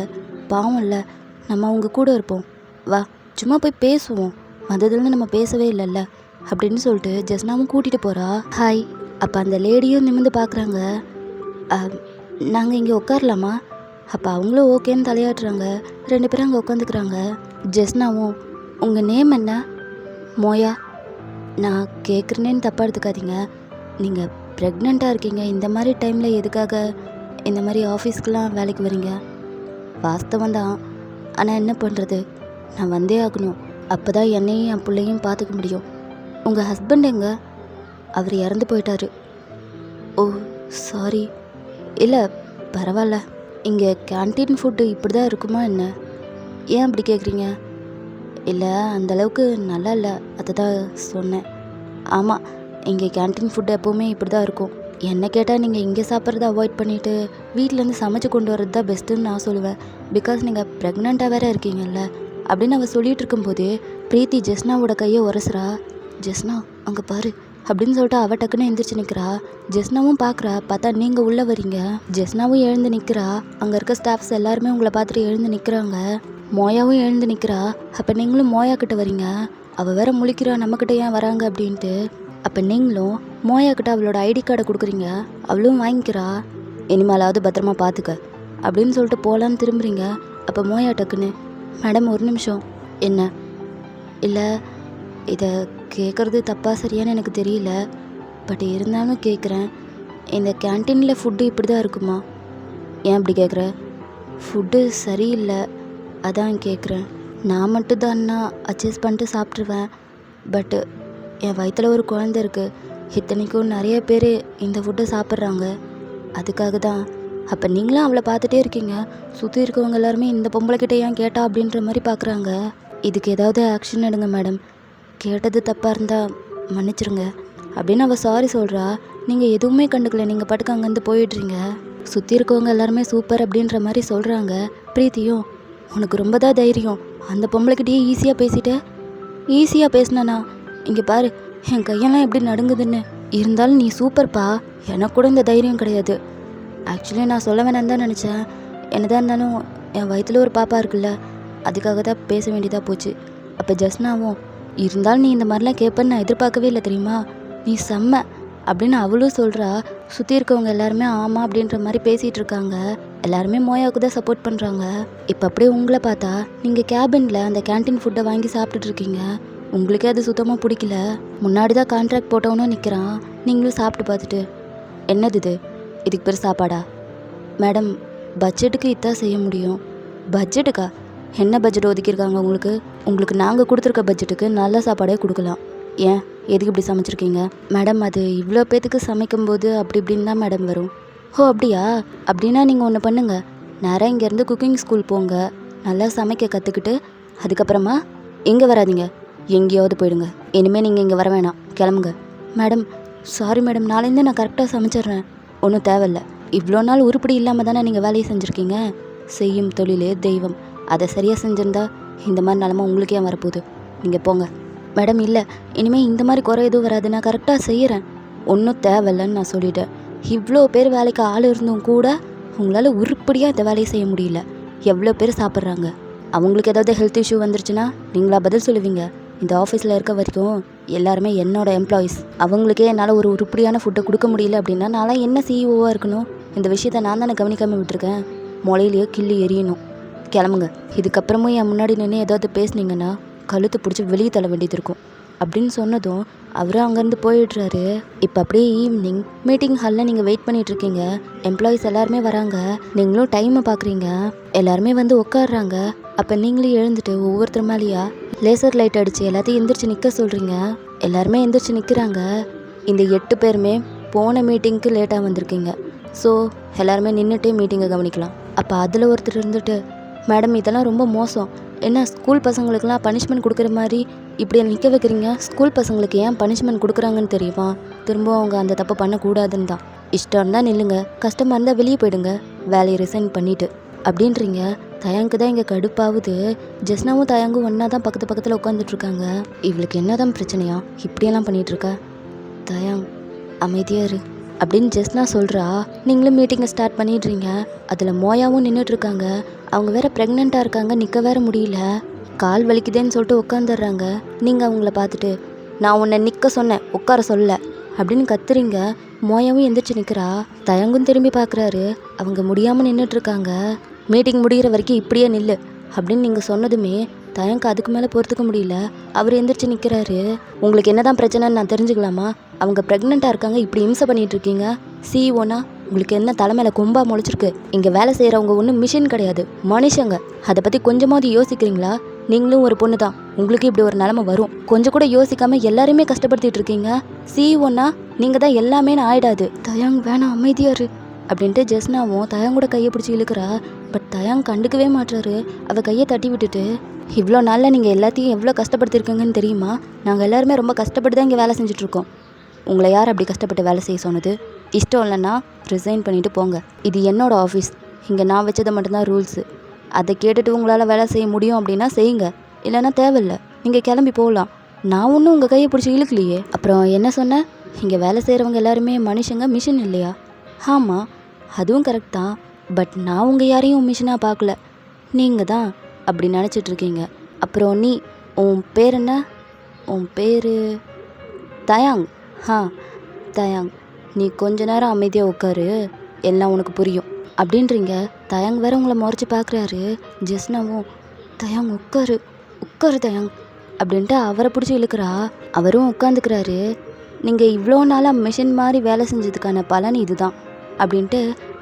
பாவம் இல்லை, நம்ம அவங்க கூட இருப்போம், வா சும்மா போய் பேசுவோம், வந்ததுலேருந்து நம்ம பேசவே இல்லைல்ல அப்படின்னு சொல்லிட்டு ஜெஸ்னாவும் கூட்டிகிட்டு போகிறா. ஹாய். அப்போ அந்த லேடியும் நிமிர்ந்து பார்க்குறாங்க. நாங்கள் இங்கே உட்காரலாமா? அப்போ அவங்களும் ஓகேன்னு தலையாடுறாங்க. 2 பேரும் அங்கே உட்காந்துக்கிறாங்க. ஜெஸ்னாவும், உங்கள் நேம் என்ன? மோயா. நான் கேட்குறேன்னு தப்பாக எடுத்துக்காதீங்க. நீங்கள் ப்ரெக்னெண்ட்டாக இருக்கீங்க, இந்த மாதிரி டைமில் எதுக்காக இந்த மாதிரி ஆஃபீஸ்க்கெலாம் வேலைக்கு வரீங்க? வாஸ்தவம் தான், ஆனால் என்ன பண்ணுறது, நான் வந்தே ஆகணும். அப்போ தான் என்னையும் என் பிள்ளையும் பார்த்துக்க முடியும். உங்கள் ஹஸ்பண்ட் எங்க? அவர் இறந்து போயிட்டாரு. ஓ சாரி. இல்லை பரவாயில்ல. இங்கே கேன்டீன் ஃபுட்டு இப்படி தான் இருக்குமா என்ன? ஏன் அப்படி கேட்குறீங்க? இல்லை அந்தளவுக்கு நல்லா இல்லை, அதை தான் சொன்னேன். ஆமாம், இங்கே கேன்டீன் ஃபுட்டு எப்போவுமே இப்படி தான் இருக்கும். என்ன கேட்டால் நீங்கள் இங்கே சாப்பிட்றத அவாய்ட் பண்ணிவிட்டு வீட்டிலேருந்து சமைச்சு கொண்டு வரது தான் பெஸ்ட்டுன்னு நான் சொல்லுவேன். பிகாஸ் நீங்கள் ப்ரெக்னெண்ட்டாக வேறு இருக்கீங்கல்ல அப்படின்னு அவள் சொல்லிகிட்டு இருக்கும்போதே பிரீத்தி ஜெஸ்னாவோட கையை உரசுறா. ஜெஸ்னா அங்கே பாரு அப்படின்னு சொல்லிட்டு அவ டக்குன்னு எந்திரிச்சு நிற்கிறா. ஜெஸ்னாவும் பார்க்குறா. பார்த்தா நீங்கள் உள்ளே வரீங்க. ஜெஸ்னாவும் எழுந்து நிற்கிறா. அங்கே இருக்க ஸ்டாஃப்ஸ் எல்லாருமே உங்களை பார்த்துட்டு எழுந்து நிற்கிறாங்க. மோயாவும் எழுந்து நிற்கிறா. அப்போ நீங்களும் மோயா கிட்ட வரீங்க. அவள் வேற முழிக்கிறா, நம்மக்கிட்ட ஏன் வராங்க அப்படின்ட்டு. அப்போ நீங்களும் மோயா கிட்ட அவளோட ஐடி கார்டை கொடுக்குறீங்க. அவளும் வாங்கிக்கிறா. இனிமேலாவது பத்திரமா பார்த்துக்க அப்படின்னு சொல்லிட்டு போகலான்னு திரும்புறீங்க. அப்போ மோயா டக்குன்னு, மேடம் ஒரு நிமிஷம். என்ன? இல்லை, இதை கேட்குறது தப்பாக சரியான்னு எனக்கு தெரியல, பட் இருந்தாலும் கேட்குறேன். இந்த கேன்டீனில் ஃபுட்டு இப்படி தான் இருக்குமா? ஏன் அப்படி கேட்குற? ஃபுட்டு சரியில்லை, அதான் கேட்குறேன். நான் மட்டும்தான்னா அட்ஜஸ்ட் பண்ணிட்டு சாப்பிட்ருவேன், பட்டு என் வயிற்றில் ஒரு குழந்தை இருக்குது. இத்தனைக்கும் நிறைய பேர் இந்த ஃபுட்டை சாப்பிட்றாங்க, அதுக்காக தான். அப்போ நீங்களும் அவளை பார்த்துட்டே இருக்கீங்க. சுற்றி இருக்கவங்க எல்லாருமே இந்த பொம்பளைக்கிட்ட ஏன் கேட்டா அப்படின்ற மாதிரி பார்க்குறாங்க. இதுக்கு ஏதாவது ஆக்ஷன் எடுங்க மேடம், கேட்டது தப்பாக இருந்தால் மன்னிச்சிருங்க அப்படின்னு அவள் சாரி சொல்கிறா. நீங்கள் எதுவுமே கண்டுக்கல, நீங்கள் பாட்டுக்கு அங்கேருந்து போயிடுறீங்க. சுற்றி இருக்கவங்க எல்லாருமே சூப்பர் அப்படின்ற மாதிரி சொல்கிறாங்க. பிரீத்தியும், உனக்கு ரொம்ப தான் தைரியம், அந்த பொம்பளைக்கிட்டேயே ஈஸியாக பேசிட்ட. ஈஸியாக பேசினானா? இங்கே பாரு, என் கையெல்லாம் எப்படி நடுங்குதுன்னு. இருந்தாலும் நீ சூப்பர்ப்பா, எனக்கு கூட இந்த தைரியம் கிடையாது. ஆக்சுவலி நான் சொல்ல வேணான்னு தான் நினச்சேன். என்னதான் இருந்தாலும் என் வயிற்றில் ஒரு பாப்பா இருக்குல்ல, அதுக்காக தான் பேச வேண்டியதாக போச்சு. அப்போ ஜஸ்னாவும், இருந்தாலும் நீ இந்த மாதிரிலாம் கேட்பேன்னு நான் எதிர்பார்க்கவே இல்லை தெரியுமா, நீ செம்ம அப்படின்னு அவளும் சொல்கிறா. சுற்றி இருக்கவங்க எல்லாருமே ஆமாம் அப்படின்ற மாதிரி பேசிகிட்டு இருக்காங்க. எல்லாருமே மோயாவுக்கு தான் சப்போர்ட் பண்ணுறாங்க. இப்போ அப்படியே உங்களை பார்த்தா நீங்கள் கேபினில் அந்த கேன்டீன் ஃபுட்டை வாங்கி சாப்பிட்டுட்டு இருக்கீங்க. உங்களுக்கே அது சுத்தமாக பிடிக்கல. முன்னாடி தான் கான்ட்ராக்ட் போட்டவனும் நிற்கிறான். நீங்களும் சாப்பிட்டு பார்த்துட்டு, என்னது இது, இதுக்கு பேர் சாப்பாடா? மேடம், பட்ஜெட்டுக்கு இதான் செய்ய முடியும். பட்ஜெட்டுக்கா? என்ன பட்ஜெட் ஒதுக்கியிருக்காங்க உங்களுக்கு? உங்களுக்கு நாங்கள் கொடுத்துருக்க பட்ஜெட்டுக்கு நல்ல சாப்பாடே கொடுக்கலாம். ஏன் எதுக்கு இப்படி சமைச்சிருக்கீங்க? மேடம், அது இவ்வளோ பேத்துக்கு சமைக்கும்போது அப்படி இப்படின்னு தான் மேடம் வரும். ஓ அப்படியா? அப்படின்னா நீங்கள் ஒன்று பண்ணுங்கள், நேராக இங்கேருந்து குக்கிங் ஸ்கூல் போங்க, நல்லா சமைக்க கற்றுக்கிட்டு அதுக்கப்புறமா இங்கே வராதிங்க, எங்கேயாவது போயிடுங்க. இனிமேல் நீங்கள் இங்கே வர வேணாம், கிளம்புங்க. மேடம் சாரி மேடம், நாளைலேருந்து நான் கரெக்டாக சமைச்சிட்றேன். ஒன்றும் தேவையில்ல, இவ்வளோ நாள் உருப்படி இல்லாமல் தானே நீங்கள் வேலையை செஞ்சுருக்கீங்க. செய்யும் தொழிலே தெய்வம், அதை சரியாக செஞ்சுருந்தா இந்த மாதிரி நிலமை உங்களுக்கே வரப்போகுது. நீங்கள் போங்க. மேடம் இல்லை, இனிமேல் இந்த மாதிரி குறை எதுவும் வராது, நான் கரெக்டாக செய்கிறேன். ஒன்றும் தேவையில்லைன்னு நான் சொல்லிட்டேன். இவ்வளோ பேர் வேலைக்கு ஆள் இருந்தும் கூட உங்களால் உருப்படியாக இந்த வேலையை செய்ய முடியல. எவ்வளோ பேர் சாப்பிட்றாங்க. அவங்களுக்கு ஏதாவது ஹெல்த் இஷ்யூ வந்துருச்சுன்னா நீங்களா பதில் சொல்லுவீங்க? இந்த ஆஃபீஸில் இருக்க வரைக்கும் எல்லாருமே என்னோடய எம்ப்ளாயீஸ். அவங்களுக்கே என்னால் ஒரு உருப்படியான ஃபுட்டை கொடுக்க முடியல அப்படின்னா நான்லாம் என்ன சிஇஓவாக இருக்கணும்? இந்த விஷயத்தை நான் தானே கவனிக்காமல் விட்டுருக்கேன். மொளையிலேயே கிள்ளி எரியணும். கிளம்புங்க. இதுக்கப்புறமும் என் முன்னாடி நின்று ஏதாவது பேசுனீங்கன்னா கழுத்து பிடிச்சி வெளியே தள்ள வேண்டியது இருக்கும் அப்படின்னு சொன்னதும் அவரும் அங்கேருந்து போயிடுறாரு. இப்போ அப்படியே ஈவினிங் மீட்டிங் ஹாலில் நீங்கள் வெயிட் பண்ணிகிட்ருக்கீங்க. எம்ப்ளாயீஸ் எல்லாருமே வராங்க. நீங்களும் டைமை பார்க்குறீங்க. எல்லாருமே வந்து உட்காடுறாங்க. அப்போ நீங்களும் எழுந்துட்டு ஒவ்வொருத்தர் மேலேயா லேசர் லைட் அடித்து எல்லாத்தையும் எந்திரிச்சு நிற்க சொல்கிறீங்க. எல்லாருமே எந்திரிச்சு நிற்கிறாங்க. இந்த 8 பேருமே போன மீட்டிங்க்கு லேட்டாக வந்திருக்கீங்க. ஸோ எல்லாருமே நின்றுட்டே மீட்டிங்கை கவனிக்கலாம். அப்போ அதில் ஒருத்தர் இருந்துட்டு, மேடம் இதெல்லாம் ரொம்ப மோசம், என்ன ஸ்கூல் பசங்களுக்கெல்லாம் பனிஷ்மெண்ட் கொடுக்குற மாதிரி இப்படி நிற்க வைக்கிறீங்க? ஸ்கூல் பசங்களுக்கு ஏன் பனிஷ்மெண்ட் கொடுக்குறாங்கன்னு தெரியுமா? திரும்ப அவங்க அந்த தப்பை பண்ணக்கூடாதுன்னு தான். இஷ்டம் இருந்தால் நில்லுங்க, கஷ்டமாக இருந்தால் வெளியே போயிடுங்க, வேலையை ரிசைன் பண்ணிவிட்டு அப்படின்றீங்க. தயாங்கு தான் இங்கே கடுப்பாகுது. ஜெஸ்னாவும் தயாங்கும் ஒன்றா தான் பக்கத்தில் உட்காந்துட்ருக்காங்க. இவளுக்கு என்ன தான் பிரச்சனையா இப்படியெல்லாம் பண்ணிகிட்ருக்கா? தயாங் அமைதியாக இரு அப்படின்னு ஜெஸ்னா சொல்கிறா. நீங்களும் மீட்டிங்கை ஸ்டார்ட் பண்ணிடுறீங்க. அதில் மோயாவும் நின்றுட்டுருக்காங்க. அவங்க வேறு ப்ரெக்னெண்ட்டாக இருக்காங்க, நிற்க வேற முடியல, கால் வலிக்குதேன்னு சொல்லிட்டு உட்காந்துடுறாங்க. நீங்கள் அவங்கள பார்த்துட்டு, நான் உன்னை நிற்க சொன்னேன், உட்கார சொல்ல அப்படின்னு கத்துறீங்க. மோயாவும் எந்திரிச்சு நிற்கிறா. தயங்கும் திரும்பி பார்க்குறாரு. அவங்க முடியாமல் நின்றுட்டுருக்காங்க. மீட்டிங் முடிகிற வரைக்கும் இப்படியே நில்லு அப்படின்னு நீங்கள் சொன்னதுமே தயங்கு அதுக்கு மேலே பொறுத்துக்க முடியல. அவர் எந்திரிச்சு நிற்கிறாரு. உங்களுக்கு என்ன தான் பிரச்சனைன்னு நான் தெரிஞ்சுக்கலாமா? அவங்க ப்ரெக்னெண்ட்டாக இருக்காங்க, இப்படி இம்சை பண்ணிகிட்ருக்கீங்க. சிஇஓனா உங்களுக்கு என்ன தலைமையில் கொம்பா முளைச்சிருக்கு? இங்கே வேலை செய்கிறவங்க ஒன்றும் மிஷின் கிடையாது, மனுஷங்க. அதை பற்றி கொஞ்சமாவது யோசிக்கிறீங்களா? நீங்களும் ஒரு பொண்ணு தான், உங்களுக்கு இப்படி ஒரு நிலமை வரும். கொஞ்சம் கூட யோசிக்காமல் எல்லாருமே கஷ்டப்படுத்திட்டு இருக்கீங்க. சிஇஓனா நீங்கள் தான் எல்லாமேன்னு ஆயிடாது. தயாங் வேணாம், அமைதியாரு அப்படின்ட்டு ஜெஸ்னாவும் தயாங்கூட கையை பிடிச்சி இழுக்கிறா. பட் தயாங் கண்டுக்கவே மாட்டுறாரு. அவள் கையை தட்டி விட்டுட்டு, இவ்வளோ நாளில் நீங்கள் எல்லாத்தையும் எவ்வளோ கஷ்டப்படுத்திருக்கீங்கன்னு தெரியுமா? நாங்கள் எல்லாருமே ரொம்ப கஷ்டப்பட்டு தான் இங்கே வேலை செஞ்சுட்ருக்கோம். உங்களை யார் அப்படி கஷ்டப்பட்டு வேலை செய்ய சொன்னது? இஷ்டம் இல்லைன்னா ரிசைன் பண்ணிவிட்டு போங்க. இது என்னோடய ஆஃபீஸ், இங்கே நான் வச்சதை மட்டும்தான் ரூல்ஸு. அதை கேட்டுட்டு உங்களால் வேலை செய்ய முடியும் அப்படின்னா செய்யுங்க, இல்லைன்னா தேவையில்லை, நீங்கள் கிளம்பி போகலாம் நான் ஒன்றும் உங்கள் கையை பிடிச்சி இழுக்கலையே. அப்புறம் என்ன சொன்ன? இங்கே வேலை செய்கிறவங்க எல்லாருமே மனுஷங்க, மிஷின் இல்லையா? ஆமாம், அதுவும் கரெக்ட் தான். பட் நான் உங்கள் யாரையும் மிஷினாக பார்க்கல. நீங்கள் தான் அப்படி நினச்சிட்ருக்கீங்க. அப்புறம் நீ, உன் பேர் என்ன? உன் பேர் தயாங். தயாங். நீ கொஞ்ச நேரம் அமைதியாக உட்காரு, எல்லாம் உனக்கு புரியும் அப்படின்றீங்க. தயாங் வேற உங்களை முறைச்சி பார்க்குறாரு. ஜெஸ்னாவும் தயாங் உட்காரு உட்காரு தயாங் அப்படின்ட்டு அவரை பிடிச்சி இழுக்கிறா. அவரும் உட்காந்துக்கிறாரு. நீங்கள் இவ்வளோ நாளாக மிஷின் மாதிரி வேலை செஞ்சதுக்கான பலன் இதுதான் அப்படின்ட்டு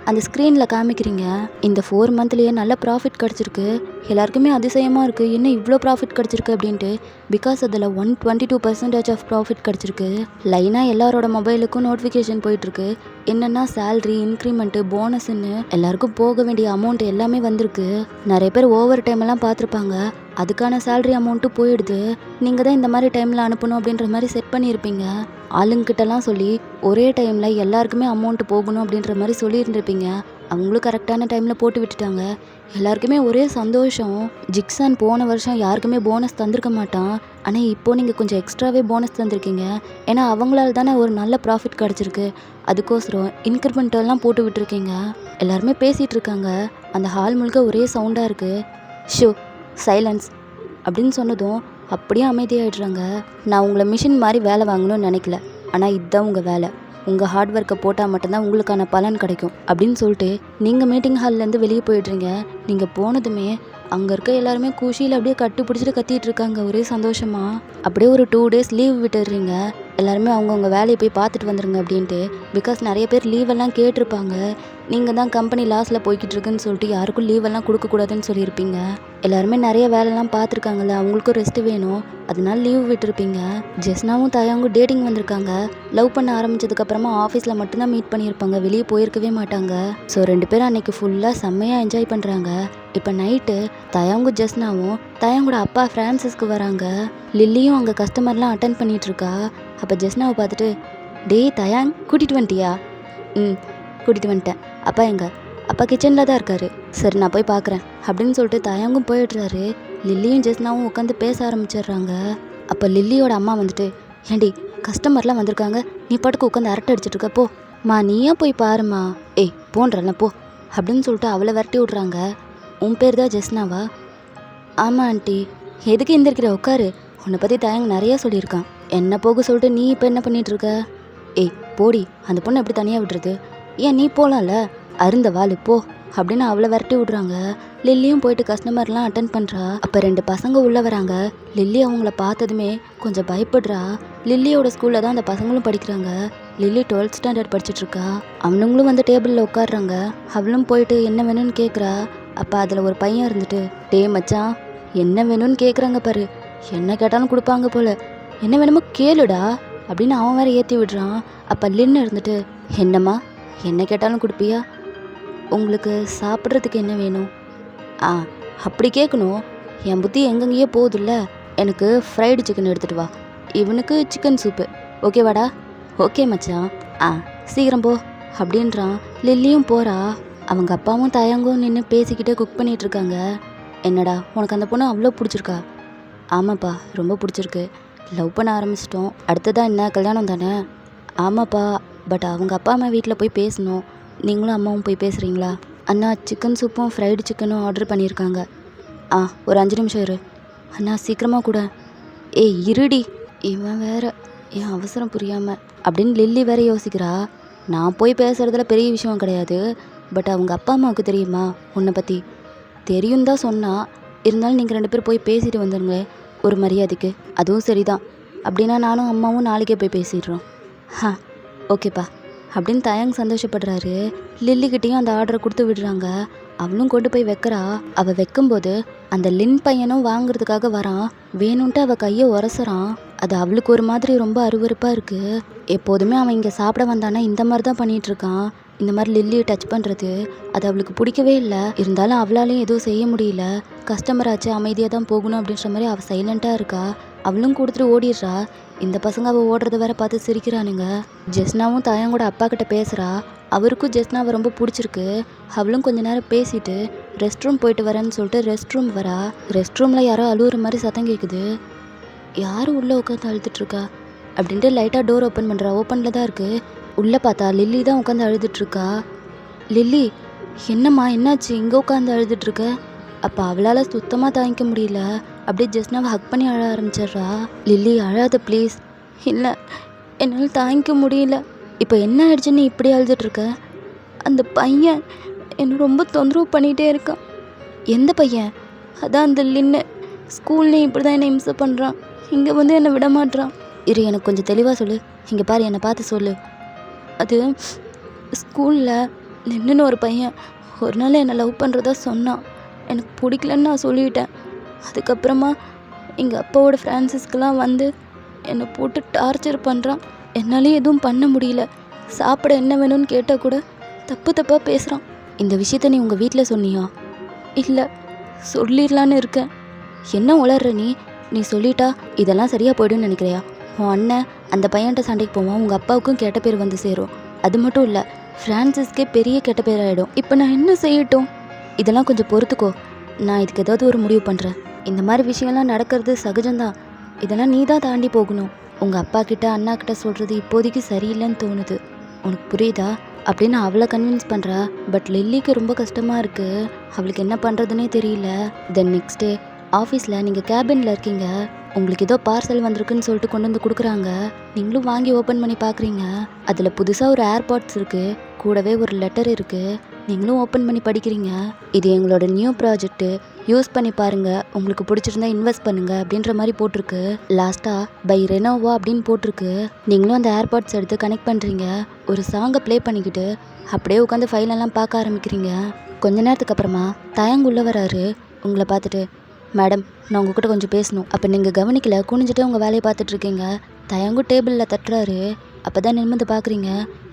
அந்த ஸ்க்ரீனில் காமிக்கிறீங்க. இந்த 4 மந்த்லேயே நல்ல ப்ராஃபிட் கிடச்சிருக்கு. எல்லாருக்குமே அதிசயமாக இருக்குது, என்ன இவ்வளோ ப்ராஃபிட் கிடச்சிருக்கு அப்படின்ட்டு. பிகாஸ் அதில் 122% ஆஃப் ப்ராஃபிட் கிடச்சிருக்கு. லைனாக எல்லாரோட மொபைலுக்கும் நோட்டிஃபிகேஷன் போயிட்டுருக்கு. என்னென்னா சேல்ரி, இன்க்ரிமெண்ட்டு, போனஸ்ன்னு எல்லாருக்கும் போக வேண்டிய அமௌண்ட் எல்லாமே வந்திருக்கு. நிறைய பேர் ஓவர் டைம் எல்லாம் பார்த்துருப்பாங்க, அதுக்கான சேல்ரி அமௌண்ட்டும் போயிடுது. நீங்கள் தான் இந்த மாதிரி டைமில் அனுப்பணும் அப்படின்ற மாதிரி செட் பண்ணியிருப்பீங்க. ஆளுங்கிட்டலாம் சொல்லி ஒரே டைமில் எல்லாருக்குமே அமௌண்ட் போகணும் அப்படின்ற மாதிரி சொல்லியிருந்துருப்பீங்க. அவங்களும் கரெக்டான டைமில் போட்டு விட்டுட்டாங்க. எல்லாருக்குமே ஒரே சந்தோஷம். ஜிக்ஸான் போன வருஷம் யாருக்குமே போனஸ் தந்திருக்க மாட்டான். ஆனால் இப்போது நீங்கள் கொஞ்சம் எக்ஸ்ட்ராவே போனஸ் தந்திருக்கீங்க. ஏன்னா அவங்களால தானே ஒரு நல்ல ப்ராஃபிட் கிடச்சிருக்கு. அதுக்கோசரம் இன்க்ரிமெண்டெல்லாம் போட்டு விட்டுருக்கீங்க. எல்லாருமே பேசிகிட்டு இருக்காங்க. அந்த ஹால் முழுக்க ஒரே சவுண்டாக இருக்குது. ஷோ சைலன்ஸ் அப்படின்னு சொன்னதும் அப்படியே அமைதியாகிடுறாங்க. நான் உங்களை மிஷின் மாதிரி வேலை வாங்கணும்னு நினைக்கல, ஆனால் இதுதான் உங்கள் வேலை. உங்கள் ஹார்ட் ஒர்க்கை போட்டால் மட்டும்தான் உங்களுக்கான பலன் கிடைக்கும் அப்படின்னு சொல்லிட்டு நீங்கள் மீட்டிங் ஹால்லேருந்து வெளியே போயிடுறீங்க. நீங்கள் போனதுமே அங்கே இருக்க எல்லாருமே குஷியில் அப்படியே கட்டு பிடிச்சிட்டு கத்திட்டு இருக்காங்க ஒரே சந்தோஷமாக. அப்படியே ஒரு 2 days லீவ் விட்டுடுறீங்க. எல்லாருமே அவங்கவுங்க வேலையை போய் பார்த்துட்டு வந்துடுங்க அப்படின்ட்டு. பிகாஸ் நிறைய பேர் லீவெல்லாம் கேட்டிருப்பாங்க. நீங்கள் தான் கம்பெனி லாஸில் போய்கிட்டு இருக்குன்னு சொல்லிட்டு யாருக்கும் லீவெல்லாம் கொடுக்கக்கூடாதுன்னு சொல்லியிருப்பீங்க. எல்லாருமே நிறைய வேலைலாம் பார்த்துருக்காங்கல்ல, அவங்களுக்கும் ரெஸ்ட்டு வேணும், அதனால லீவ் விட்டுருப்பீங்க. ஜெஸ்னாவும் தயாங்கும் டேட்டிங் வந்திருக்காங்க. லவ் பண்ண ஆரம்பித்ததுக்கப்புறமா ஆஃபீஸில் மட்டும்தான் மீட் பண்ணியிருப்பாங்க, வெளியே போயிருக்கவே மாட்டாங்க. ஸோ 2 பேரும் அன்றைக்கி ஃபுல்லாக செம்மையாக என்ஜாய் பண்ணுறாங்க. இப்போ நைட்டு தயாங்கும் ஜெஸ்னாவும் தயாங்கோட அப்பா ஃப்ரான்சிஸ்க்கு வராங்க. லில்லியும் அங்கே கஸ்டமர்லாம் அட்டன் பண்ணிகிட்ருக்கா. அப்போ ஜெஸ்னாவை பார்த்துட்டு, டேய் தயாங், கூட்டிகிட்டு வந்துட்டியா? கூட்டிகிட்டு வந்துட்டேன். அப்பா எங்க? அப்பா கிச்சனில் தான் இருக்காரு. சரி நான் போய் பார்க்குறேன் அப்படின்னு சொல்லிட்டு தயாங்கும் போயிடுறாரு. லில்லியும் ஜெஸ்னாவும் உட்காந்து பேச ஆரம்பிச்சிடுறாங்க. அப்போ லில்லியோட அம்மா வந்துட்டு, ஏண்டி கஸ்டமர்லாம் வந்திருக்காங்க, நீ பாட்டுக்கு உட்காந்து அரட்டை அடிச்சிட்ருக்க, போ மா, நீயே போய் பாருமா. ஏய் போன்றல போ அப்படின்னு சொல்லிட்டு அவளை விரட்டி விட்றாங்க. உன் பேர் தான் ஜெஸ்னாவா? ஆமாம் ஆண்டி. எதுக்கு எந்திரிக்கிற, உட்காரு. உன்னை பற்றி தயாங் நிறையா சொல்லியிருக்கான். என்ன போக சொல்லிட்டு நீ இப்போ என்ன பண்ணிகிட்ருக்க? ஏய் போடி, அந்த பொண்ணை எப்படி தனியாக விடுறது? ஏன் நீ போகலாம்ல, அருந்த வாழு போ அப்படின்னு அவளை விரட்டி விட்றாங்க. லில்லியும் போயிட்டு கஸ்டமர்லாம் அட்டன் பண்ணுறா. அப்போ 2 பசங்க உள்ளே வராங்க. லில்லி அவங்கள பார்த்ததுமே கொஞ்சம் பயப்படுறா. லில்லியோட ஸ்கூலில் தான் அந்த பசங்களும் படிக்கிறாங்க. Lily 12th standard படிச்சுட்ருக்கா. அவனுங்களும் வந்து டேபிளில் உட்காடுறாங்க. அவளும் போயிட்டு என்ன வேணும்னு கேட்குறா. அப்போ அதில் ஒரு பையன் இருந்துட்டு, டே மச்சான், என்ன வேணும்னு கேட்குறாங்க பாரு, என்ன கேட்டாலும் கொடுப்பாங்க போல், என்ன வேணுமோ கேளுடா அப்படின்னு அவன் வேற ஏற்றி விடுறான். அப்போ லின்னு இருந்துட்டு, என்னம்மா என்ன கேட்டாலும் கொடுப்பியா? உங்களுக்கு சாப்பிட்றதுக்கு என்ன வேணும்? அப்படி கேட்கணும், என் புத்தி எங்கெங்கேயோ போகுதுல்ல. எனக்கு ஃப்ரைடு சிக்கன் எடுத்துகிட்டு வா. இவனுக்கு சிக்கன் சூப்பு. ஓகேவாடா? ஓகே மச்சான். சீக்கிரம் போ அப்படின்றான். லில்லியும் போகிறா. அவங்க அப்பாவும் தயாங்கும் நின்று பேசிக்கிட்டே குக் பண்ணிகிட்ருக்காங்க. என்னடா உனக்கு அந்த பொண்ணு அவ்வளோ பிடிச்சிருக்கா? ஆமாப்பா, ரொம்ப பிடிச்சிருக்கு. லவ் பண்ண ஆரம்பிச்சிட்டோம். அடுத்ததான் என்ன, கல்யாணம் தானே? ஆமாப்பா, பட் அவங்க அப்பா அம்மா வீட்டில் போய் பேசணும். நீங்களும் அம்மாவும் போய் பேசுகிறீங்களா? அண்ணா சிக்கன் சூப்பும் ஃப்ரைடு சிக்கனும் ஆர்டர் பண்ணியிருக்காங்க. ஒரு 5 நிமிஷம் இரு. அண்ணா சீக்கிரமாக கூட. ஏய் இருடி, இவன் வேற என் அவசரம் புரியாமல் அப்படின்னு லில்லி வேற யோசிக்கிறா. நான் போய் பேசுகிறதுல பெரிய விஷயம் கிடையாது, பட் அவங்க அப்பா அம்மாவுக்கு தெரியுமா உன்னை பற்றி? தெரியும் தான் சொன்னா. இருந்தாலும் நீங்கள் 2 பேர் போய் பேசிட்டு வந்துடுங்க ஒரு மரியாதைக்கு. அதுவும் சரிதான். அப்படின்னா நானும் அம்மாவும் நாளைக்கே போய் பேசிடுறோம். ஓகேப்பா அப்படின்னு தயாங் சந்தோஷப்படுறாரு. லில்லிக்கிட்டேயும் அந்த ஆர்டரை கொடுத்து விடுறாங்க. அவளும் கொண்டு போய் வைக்கிறா. அவள் வைக்கும்போது அந்த லின் பையனும் வாங்குறதுக்காக வரான். வேணும்ன்ட்டு அவள் கையை உரசுறான். அது அவளுக்கு ஒரு மாதிரி ரொம்ப அருவருப்பாக இருக்குது. எப்போதுமே அவன் இங்கே சாப்பிட வந்தானா இந்த மாதிரி தான் பண்ணிகிட்ருக்கான். இந்த மாதிரி லில்லியை டச் பண்ணுறது அது அவளுக்கு பிடிக்கவே இல்லை. இருந்தாலும் அவளாலையும் எதுவும் செய்ய முடியல. கஸ்டமர் ஆச்சு, அமைதியாக தான் போகணும் அப்படின்ற மாதிரி அவள் சைலண்ட்டாக இருக்கா. அவளும் கொடுத்துட்டு ஓடிடுறா. இந்த பசங்க அவள் ஓடுறத வேற பார்த்து சிரிக்கிறானுங்க. ஜெஸ்னாவும் தயாங்கோட அப்பா கிட்ட பேசுகிறா. அவருக்கும் ஜெஸ்னாவை ரொம்ப பிடிச்சிருக்கு. அவளும் கொஞ்ச நேரம் பேசிட்டு ரெஸ்ட் ரூம் போயிட்டு வரேன்னு சொல்லிட்டு ரெஸ்ட் ரூம் வரா. ரெஸ்ட் ரூமில் யாரோ அழுவுற மாதிரி சத்தம் கேட்குது. யார் உள்ளே உட்காந்து அழுதுட்ருக்கா அப்படின்ட்டு லைட்டாக டோர் ஓப்பன் பண்ணுறா. ஓப்பனில் தான் இருக்குது. உள்ளே பார்த்தா லில்லி தான் உட்காந்து அழுதுட்ருக்கா. லில்லி, என்னம்மா என்னாச்சு இங்கே உட்காந்து அழுதுட்ருக்க? அப்போ அவளால் சுத்தமாக தாங்கிக்க முடியல. அப்படியே ஜஸ்னாவை ஹக் பண்ணி அழ ஆரம்பிச்சிட்றா. லில்லி அழாத ப்ளீஸ். இல்லை, என்னால் தாங்கிக்க முடியல. இப்போ என்ன ஆயிடுச்சுன்னு இப்படி அழுதுட்ருக்க? அந்த பையன் என்னை ரொம்ப தொந்தரவு பண்ணிகிட்டே இருக்கான். எந்த பையன்? அதான் அந்த லின்னு. ஸ்கூல்லையும் இப்படி தான் என்னை இம்சை பண்ணுறான். இங்கே வந்து என்னை விட மாட்றான். இரு, எனக்கு கொஞ்சம் தெளிவாக சொல்லு. இங்கே பாரு, என்னை பார்த்து சொல்லு. அது ஸ்கூலில் லின்னுன்னு ஒரு பையன் ஒரு நாள் என்னை லவ் பண்ணுறதா சொன்னான். எனக்கு பிடிக்கலன்னு நான் சொல்லிட்டேன். அதுக்கப்புறமா எங்கள் அப்பாவோட ஃப்ரான்சிஸ்க்கெலாம் வந்து என்னை போட்டு டார்ச்சர் பண்ணுறான். என்னாலேயும் எதுவும் பண்ண முடியல. சாப்பிட என்ன வேணும்னு கேட்டால் கூட தப்பு தப்பாக பேசுகிறான். இந்த விஷயத்த நீ உங்கள் வீட்டில் சொன்னியா? இல்லை, சொல்லிடலான்னு இருக்கேன். என்ன உளர்ற நீ? நீ சொல்லிட்டா இதெல்லாம் சரியாக போய்டுன்னு நினைக்கிறியா? உன் அண்ணன் அந்த பையன்கிட்ட சண்டைக்கு போவான். உங்கள் அப்பாவுக்கும் கெட்ட பேர் வந்து சேரும். அது மட்டும் இல்லை, ஃப்ரான்சிஸ்க்கே பெரிய கெட்ட பேர் ஆகிடும். இப்போ நான் என்ன செய்யட்டும்? இதெல்லாம் கொஞ்சம் பொறுத்துக்கோ. நான் இதுக்கு ஏதாவது ஒரு முடிவு பண்ணுறேன். இந்த மாதிரி விஷயம்லாம் நடக்கிறது சகஜம்தான். இதெல்லாம் நீ தான் தாண்டி போகணும். உங்கள் அப்பா கிட்ட அண்ணா கிட்ட சொல்கிறது இப்போதைக்கு சரியில்லைன்னு தோணுது. உனக்கு புரியுதா? அப்படின்னு அவளை கன்வின்ஸ் பண்ணுறா. பட் லில்லிக்கு ரொம்ப கஷ்டமாக இருக்குது. அவளுக்கு என்ன பண்ணுறதுனே தெரியல. தென் நெக்ஸ்ட் டே ஆஃபீஸில் நீங்கள் கேபினில் இருக்கீங்க. உங்களுக்கு ஏதோ பார்சல் வந்திருக்குன்னு சொல்லிட்டு கொண்டு வந்து கொடுக்குறாங்க. நீங்களும் வாங்கி ஓப்பன் பண்ணி பார்க்குறீங்க. அதில் புதுசாக ஒரு ஏர்பாட்ஸ் இருக்குது, கூடவே ஒரு லெட்டர் இருக்குது. நீங்களும் ஓப்பன் பண்ணி படிக்கிறீங்க. இது எங்களோட நியூ ப்ராஜெக்ட்டு, யூஸ் பண்ணி பாருங்கள், உங்களுக்கு பிடிச்சிருந்தா இன்வெஸ்ட் பண்ணுங்கள் அப்படின்ற மாதிரி போட்டிருக்கு. லாஸ்ட்டாக பை ரெனோவா அப்படின்னு போட்டிருக்கு. நீங்களும் அந்த ஏர்பாட்ஸ் எடுத்து கனெக்ட் பண்ணுறீங்க. ஒரு சாங்கை ப்ளே பண்ணிக்கிட்டு அப்படியே உட்காந்து ஃபைலெல்லாம் பார்க்க ஆரம்பிக்கிறீங்க. கொஞ்ச நேரத்துக்கு அப்புறமா தயங்குள்ளே வராரு. உங்களை பார்த்துட்டு, மேடம், நான் உங்ககிட்ட கொஞ்சம் பேசணும். அப்போ நீங்கள் கவனிக்கல, குனிஞ்சிட்டு உங்கள் வேலையை பார்த்துட்ருக்கீங்க. தயங்கும் டேபிளில் தட்டுறாரு. அப்போ தான் நிமிர்ந்து பார்க்குறீங்க.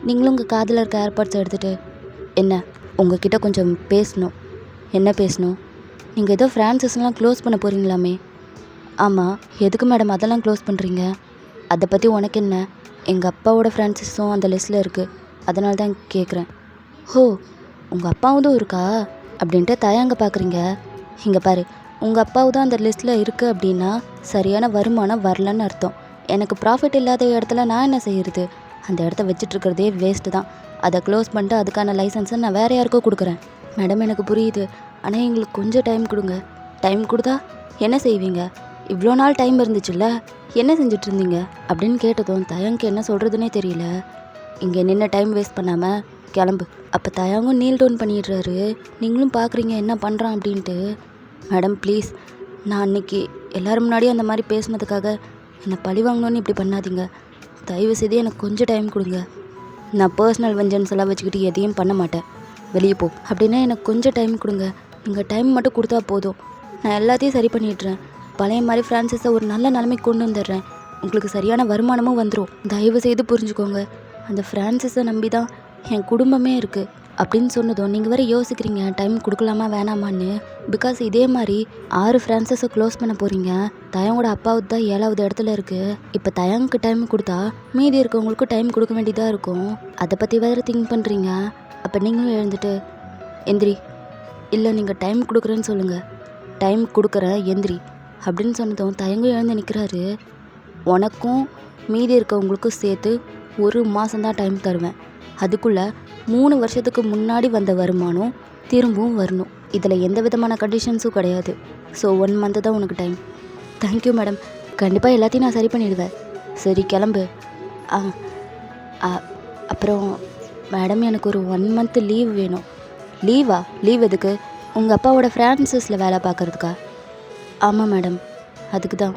நீங்களும் உங்கள் காதில் இருக்க ஏர்பாட்ஸை எடுத்துகிட்டு, என்ன, உங்ககிட்ட கொஞ்சம் பேசணும். என்ன பேசணும்? நீங்கள் ஏதோ ஃப்ரான்சிஸ்லாம் க்ளோஸ் பண்ண போகிறீங்களாமே? ஆமாம், எதுக்கு மேடம் அதெல்லாம் க்ளோஸ் பண்ணுறீங்க? அதை பற்றி உனக்கு என்ன? எங்கள் அப்பாவோட ஃப்ரான்சிஸும் அந்த லிஸ்ட்டில் இருக்குது, அதனால தான் கேட்குறேன். ஹோ, உங்கள் அப்பாவும் இருக்கா அப்படின்ட்டு தயங்க பார்க்குறீங்க. இங்கே பாரு, உங்கள் அப்பாவும் தான் அந்த லிஸ்ட்டில் இருக்குது அப்படின்னா சரியான வருமானம் வரலன்னு அர்த்தம். எனக்கு ப்ராஃபிட் இல்லாத இடத்துல நான் என்ன செய்கிறது? அந்த இடத்த வச்சிட்ருக்கிறதே வேஸ்ட்டு தான். அதை க்ளோஸ் பண்ணிட்டு அதுக்கான லைசன்ஸை நான் வேறு யாருக்கோ கொடுக்குறேன். மேடம், எனக்கு புரியுது, ஆனால் எங்களுக்கு கொஞ்சம் டைம் கொடுங்க. டைம் கொடுத்தா என்ன செய்வீங்க? இவ்வளோ நாள் டைம் இருந்துச்சுல்ல, என்ன செஞ்சுட்டு இருந்தீங்க அப்படின்னு கேட்டதும் தயங்கு என்ன சொல்கிறதுனே தெரியல. இங்கே நின்று டைம் வேஸ்ட் பண்ணாமல் கிளம்பு. அப்போ தயங்கும் நீல் டவுன் பண்ணிடுறாரு. நீங்களும் பார்க்குறீங்க என்ன பண்ணுறான் அப்படின்ட்டு. மேடம் ப்ளீஸ், நான் அன்றைக்கி எல்லோரும் முன்னாடியும் அந்த மாதிரி பேசுனதுக்காக என்னை பழி வாங்கணுன்னு இப்படி பண்ணாதீங்க. தயவு செய்து எனக்கு கொஞ்சம் டைம் கொடுங்க. நான் பர்சனல் வெஞ்சன்ஸ் எல்லாம் வச்சுக்கிட்டு எதையும் பண்ண மாட்டேன். வெளியே போ அப்படின்னா எனக்கு கொஞ்சம் டைம் கொடுங்க. நீங்கள் டைம் மட்டும் கொடுத்தா போதும், நான் எல்லாத்தையும் சரி பண்ணிடுறேன். பழைய மாதிரி ஃப்ரான்சிஸை ஒரு நல்ல நிலைமைக்கு கொண்டு வந்துடுறேன். உங்களுக்கு சரியான வருமானமும் வந்துடும். தயவு செய்து புரிஞ்சுக்கோங்க. அந்த ஃப்ரான்சிஸை நம்பி தான் என் குடும்பமே இருக்குது அப்படின்னு சொன்னதும் நீங்கள் வேறு யோசிக்கிறீங்க டைம் கொடுக்கலாமா வேணாமான்னு. பிகாஸ் இதே மாதிரி 6 ஃப்ரான்சிஸை க்ளோஸ் பண்ண போகிறீங்க. தயங்கோட அப்பாவுக்கு தான் 7வது இடத்துல இருக்குது. இப்போ தயங்குக்கு டைம் கொடுத்தா மீதி இருக்கவங்களுக்கும் டைம் கொடுக்க வேண்டியதாக இருக்கும். அதை பற்றி வேறு திங்க் பண்ணுறீங்க. அப்போ நீங்களும் எழுந்துட்டு, எந்திரி. இல்லை, நீங்கள் டைம் கொடுக்குறேன்னு சொல்லுங்கள். டைம் கொடுக்குறேன், எந்திரி அப்படின்னு சொன்னதும் தயங்கும் எழுந்து நிற்கிறாரு. உனக்கும் மீதி இருக்கவங்களுக்கும் சேர்த்து 1 மாதம்தான் டைம் தருவேன். அதுக்குள்ளே 3 வருஷத்துக்கு முன்னாடி வந்த வருமானம் திரும்பவும் வரணும். இதில் எந்த விதமான கண்டிஷன்ஸும் கிடையாது. ஸோ 1 மந்த்து தான் உனக்கு டைம். தேங்க்யூ மேடம், கண்டிப்பாக எல்லாத்தையும் நான் சரி பண்ணிடுவேன். சரி கிளம்பு. அப்புறம் மேடம், எனக்கு ஒரு 1 மந்த்து லீவ் வேணும். லீவா? லீவ் எதுக்கு? உங்கள் அப்பாவோட ஃப்ரான்சிஸில் வேலை பார்க்குறதுக்கா? ஆமாம் மேடம், அதுக்கு தான்.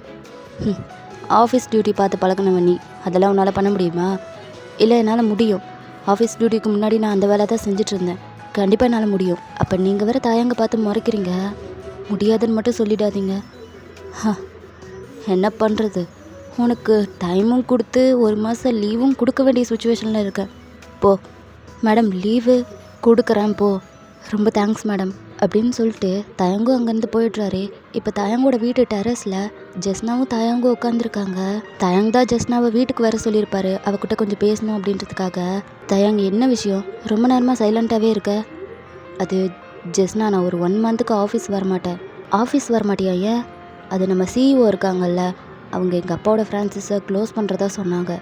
ஆஃபீஸ் டியூட்டி பார்த்து பழகினவன் நீ, அதெல்லாம் உன்னால் பண்ண முடியுமா? இல்லை, என்னால் முடியும். ஆஃபீஸ் டியூட்டிக்கு முன்னாடி நான் அந்த வேலை தான் செஞ்சிட்ருந்தேன். கண்டிப்பாக என்னால் முடியும். அப்போ நீங்கள் வேறு தாயங்க பார்த்து முறைக்கிறீங்க. முடியாதுன்னு மட்டும் சொல்லிடாதீங்க. என்ன பண்ணுறது? உனக்கு டைமும் கொடுத்து 1 மாதம் லீவும் கொடுக்க வேண்டிய சுச்சுவேஷனில் இருக்கேன். போ மேடம், லீவு கொடுக்குறேன் போ. ரொம்ப தேங்க்ஸ் மேடம் அப்படின்னு சொல்லிட்டு தயங்கும் அங்கேருந்து போயிடுறாரு. இப்போ தயங்கோட வீட்டு டெரஸில் ஜெஸ்னாவும் தயங்கும் உட்காந்துருக்காங்க. தயங் தான் ஜெஸ்னாவை வீட்டுக்கு வர சொல்லியிருப்பாரு, அவகிட்ட கொஞ்சம் பேசணும் அப்படின்றதுக்காக. தயங், என்ன விஷயம்? ரொம்ப நேரமாக சைலண்ட்டாகவே இருக்க? அது ஜெஸ்னா, நான் ஒரு 1 மந்த்துக்கு ஆஃபீஸ் வரமாட்டேன். ஆஃபீஸ் வரமாட்டியா? ஏன்? அது நம்ம சிஇஓ இருக்காங்கல்ல, அவங்க எங்கள் அப்பாவோட ஃப்ரான்சிஸை க்ளோஸ் பண்ணுறதா சொன்னாங்க.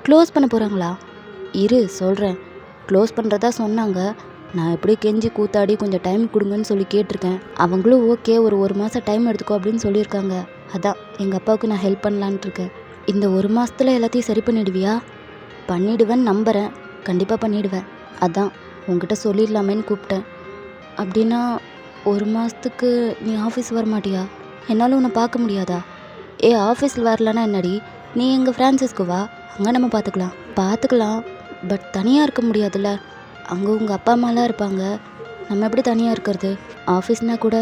க்ளோஸ் பண்ண போகிறாங்களா? இரு சொல்கிறேன். க்ளோஸ் பண்ணுறதா சொன்னாங்க. நான் எப்படி கெஞ்சி கூத்தாடி கொஞ்சம் டைம் கொடுங்கன்னு சொல்லி கேட்டிருக்கேன். அவங்களும் ஓகே ஒரு மாதம் டைம் எடுத்துக்கோ அப்படின்னு சொல்லியிருக்காங்க. அதான் எங்கள் அப்பாவுக்கு நான் ஹெல்ப் பண்ணலான்ட்டு இருக்கேன். இந்த 1 மாதத்தில் எல்லாத்தையும் சரி பண்ணிடுவியா? பண்ணிடுவேன்னு நம்புகிறேன். கண்டிப்பாக பண்ணிடுவேன். அதான் உங்ககிட்ட சொல்லிடலாமேன்னு கூப்பிட்டேன். அப்படின்னா 1 மாதத்துக்கு நீ ஆஃபீஸ் வர மாட்டியா? என்னால் உன்னை பார்க்க முடியாதா? ஆஃபீஸில் வரலன்னா என்னடி, நீ எங்கள் ஃப்ரான்சிஸ்க்கு வா, அங்கே நம்ம பார்த்துக்கலாம். பட் தனியாக இருக்க முடியாதுல்ல. அங்கே உங்கள் அப்பா அம்மாலாம் இருப்பாங்க. நம்ம எப்படி தனியாக இருக்கிறது? ஆஃபீஸ்னால் கூட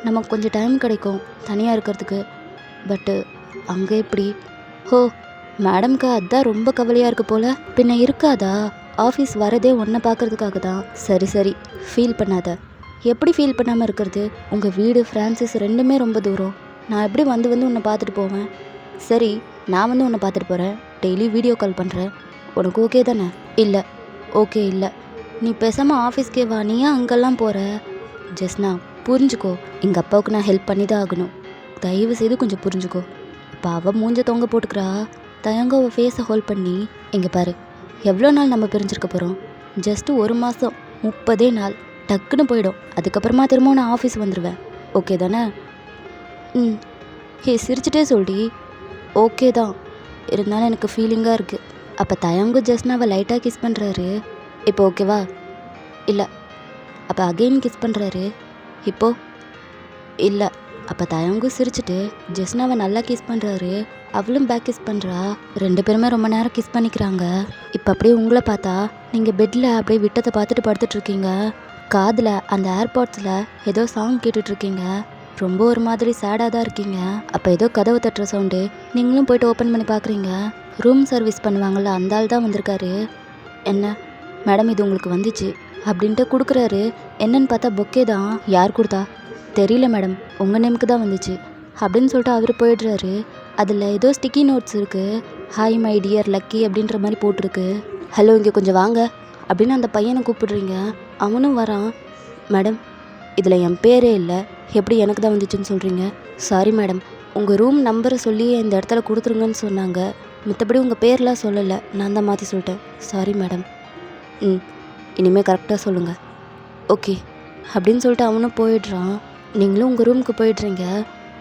நமக்கு கொஞ்சம் டைம் கிடைக்கும் தனியாக இருக்கிறதுக்கு. பட்டு அங்கே எப்படி? ஹோ, மேடம்க்கு அதுதான் ரொம்ப கவலையாக இருக்குது போல். பின்ன இருக்காதா? ஆஃபீஸ் வரதே உன்னை பார்க்குறதுக்காக தான். சரி ஃபீல் பண்ணாத. எப்படி ஃபீல் பண்ணாமல் இருக்கிறது? உங்கள் வீடு ஃப்ரான்சிஸ் 2மே ரொம்ப தூரம். நான் எப்படி வந்து உன்னை பார்த்துட்டு போவேன்? சரி, நான் உன்னை பார்த்துட்டு போகிறேன். டெய்லி வீடியோ கால் பண்ணுறேன். உனக்கு ஓகே தானே? இல்லை, ஓகே இல்லை. நீ பேசாமல் ஆஃபீஸ்க்கே வா. நீ ஏன் அங்கெல்லாம் போகிற? ஜஸ்னா புரிஞ்சுக்கோ, எங்கள் அப்பாவுக்கு நான் ஹெல்ப் பண்ணி தான் ஆகணும். தயவு செய்து கொஞ்சம் புரிஞ்சுக்கோ. இப்போ அவள் மூஞ்ச தொங்க போட்டுக்கிறா. தயங்க அவள் ஃபேஸை ஹோல்ட் பண்ணி, இங்கே பாரு, எவ்வளோ நாள் நம்ம பிரிஞ்சிருக்க போகிறோம்? ஜஸ்ட்டு 1 மாதம், 30 நாள் டக்குன்னு போயிடும். அதுக்கப்புறமா திரும்ப நான் ஆஃபீஸ் வந்துடுவேன். ஓகே தானே? சிரிச்சிட்டே சொல்டி. ஓகே தான், இருந்தாலும் எனக்கு ஃபீலிங்காக இருக்குது. அப்போ தயங்கு ஜஸ்ட்னா அவள் லைட்டாக கிஸ் பண்ணுறாரு. இப்போ ஓகேவா? இல்லை. அப்போ அகெயின் கிஸ் பண்ணுறாரு. இப்போது இல்லை. அப்போ தயங்கு சிரிச்சிட்டு ஜஸ்னாவை நல்லா கிஸ் பண்ணுறாரு. அவளும் பேக் கிஸ் பண்ணுறா. 2 பேருமே ரொம்ப நேரம் கிஸ் பண்ணிக்கிறாங்க. இப்போ அப்படியே உங்களை பார்த்தா நீங்கள் பெட்டில் அப்படியே விட்டதை பார்த்துட்டு படுத்துட்ருக்கீங்க. காதில் அந்த ஏர்பாட்ஸில் ஏதோ சாங் கேட்டுட்ருக்கீங்க. ரொம்ப ஒரு மாதிரி சேடாக தான் இருக்கீங்க. அப்போ ஏதோ கதவை தட்டுற சவுண்டு. நீங்களும் போய்ட்டு ஓப்பன் பண்ணி பார்க்குறீங்க. ரூம் சர்வீஸ் பண்ணுவாங்கள்ல, அந்த ஆள் தான் வந்திருக்காரு. என்ன மேடம், இது உங்களுக்கு வந்துச்சு அப்படின்ட்டு கொடுக்குறாரு. என்னன்னு பார்த்தா பொக்கே தான். யார் கொடுத்தா? தெரியல மேடம், உங்கள் நேமுக்கு தான் வந்துச்சு அப்படின்னு சொல்லிட்டு அவர் போயிடுறாரு. அதில் ஏதோ ஸ்டிக்கி நோட்ஸ் இருக்குது. ஹாய் மை டியர் லக்கி அப்படின்ற மாதிரி போட்டிருக்கு. ஹலோ, இங்கே கொஞ்சம் வாங்க அப்படின்னு அந்த பையனை கூப்பிடுறீங்க. அவனும் வரான். மேடம், இதில் என் பேரே இல்லை, எப்படி எனக்கு தான் வந்துச்சுன்னு சொல்கிறீங்க? சாரி மேடம், உங்கள் ரூம் நம்பரை சொல்லி இந்த இடத்துல கொடுத்துருங்கன்னு சொன்னாங்க. மற்றபடி உங்கள் பேர்லாம் சொல்லலை, நான் தான் மாற்றி சொல்லிட்டேன். Sorry madam. இனிமேல் கரெக்டாக சொல்லுங்கள். ஓகே அப்படின்னு சொல்லிட்டு அவனும் போயிடுறான். நீங்களும் உங்கள் ரூமுக்கு போயிடுறீங்க.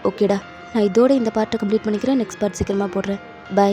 ஓகேடா, நான் இதோட இந்த பார்ட்டை கம்ப்ளீட் பண்ணிக்கிறேன். நெக்ஸ்ட் பார்ட் சீக்கிரமாக போடுறேன். பை.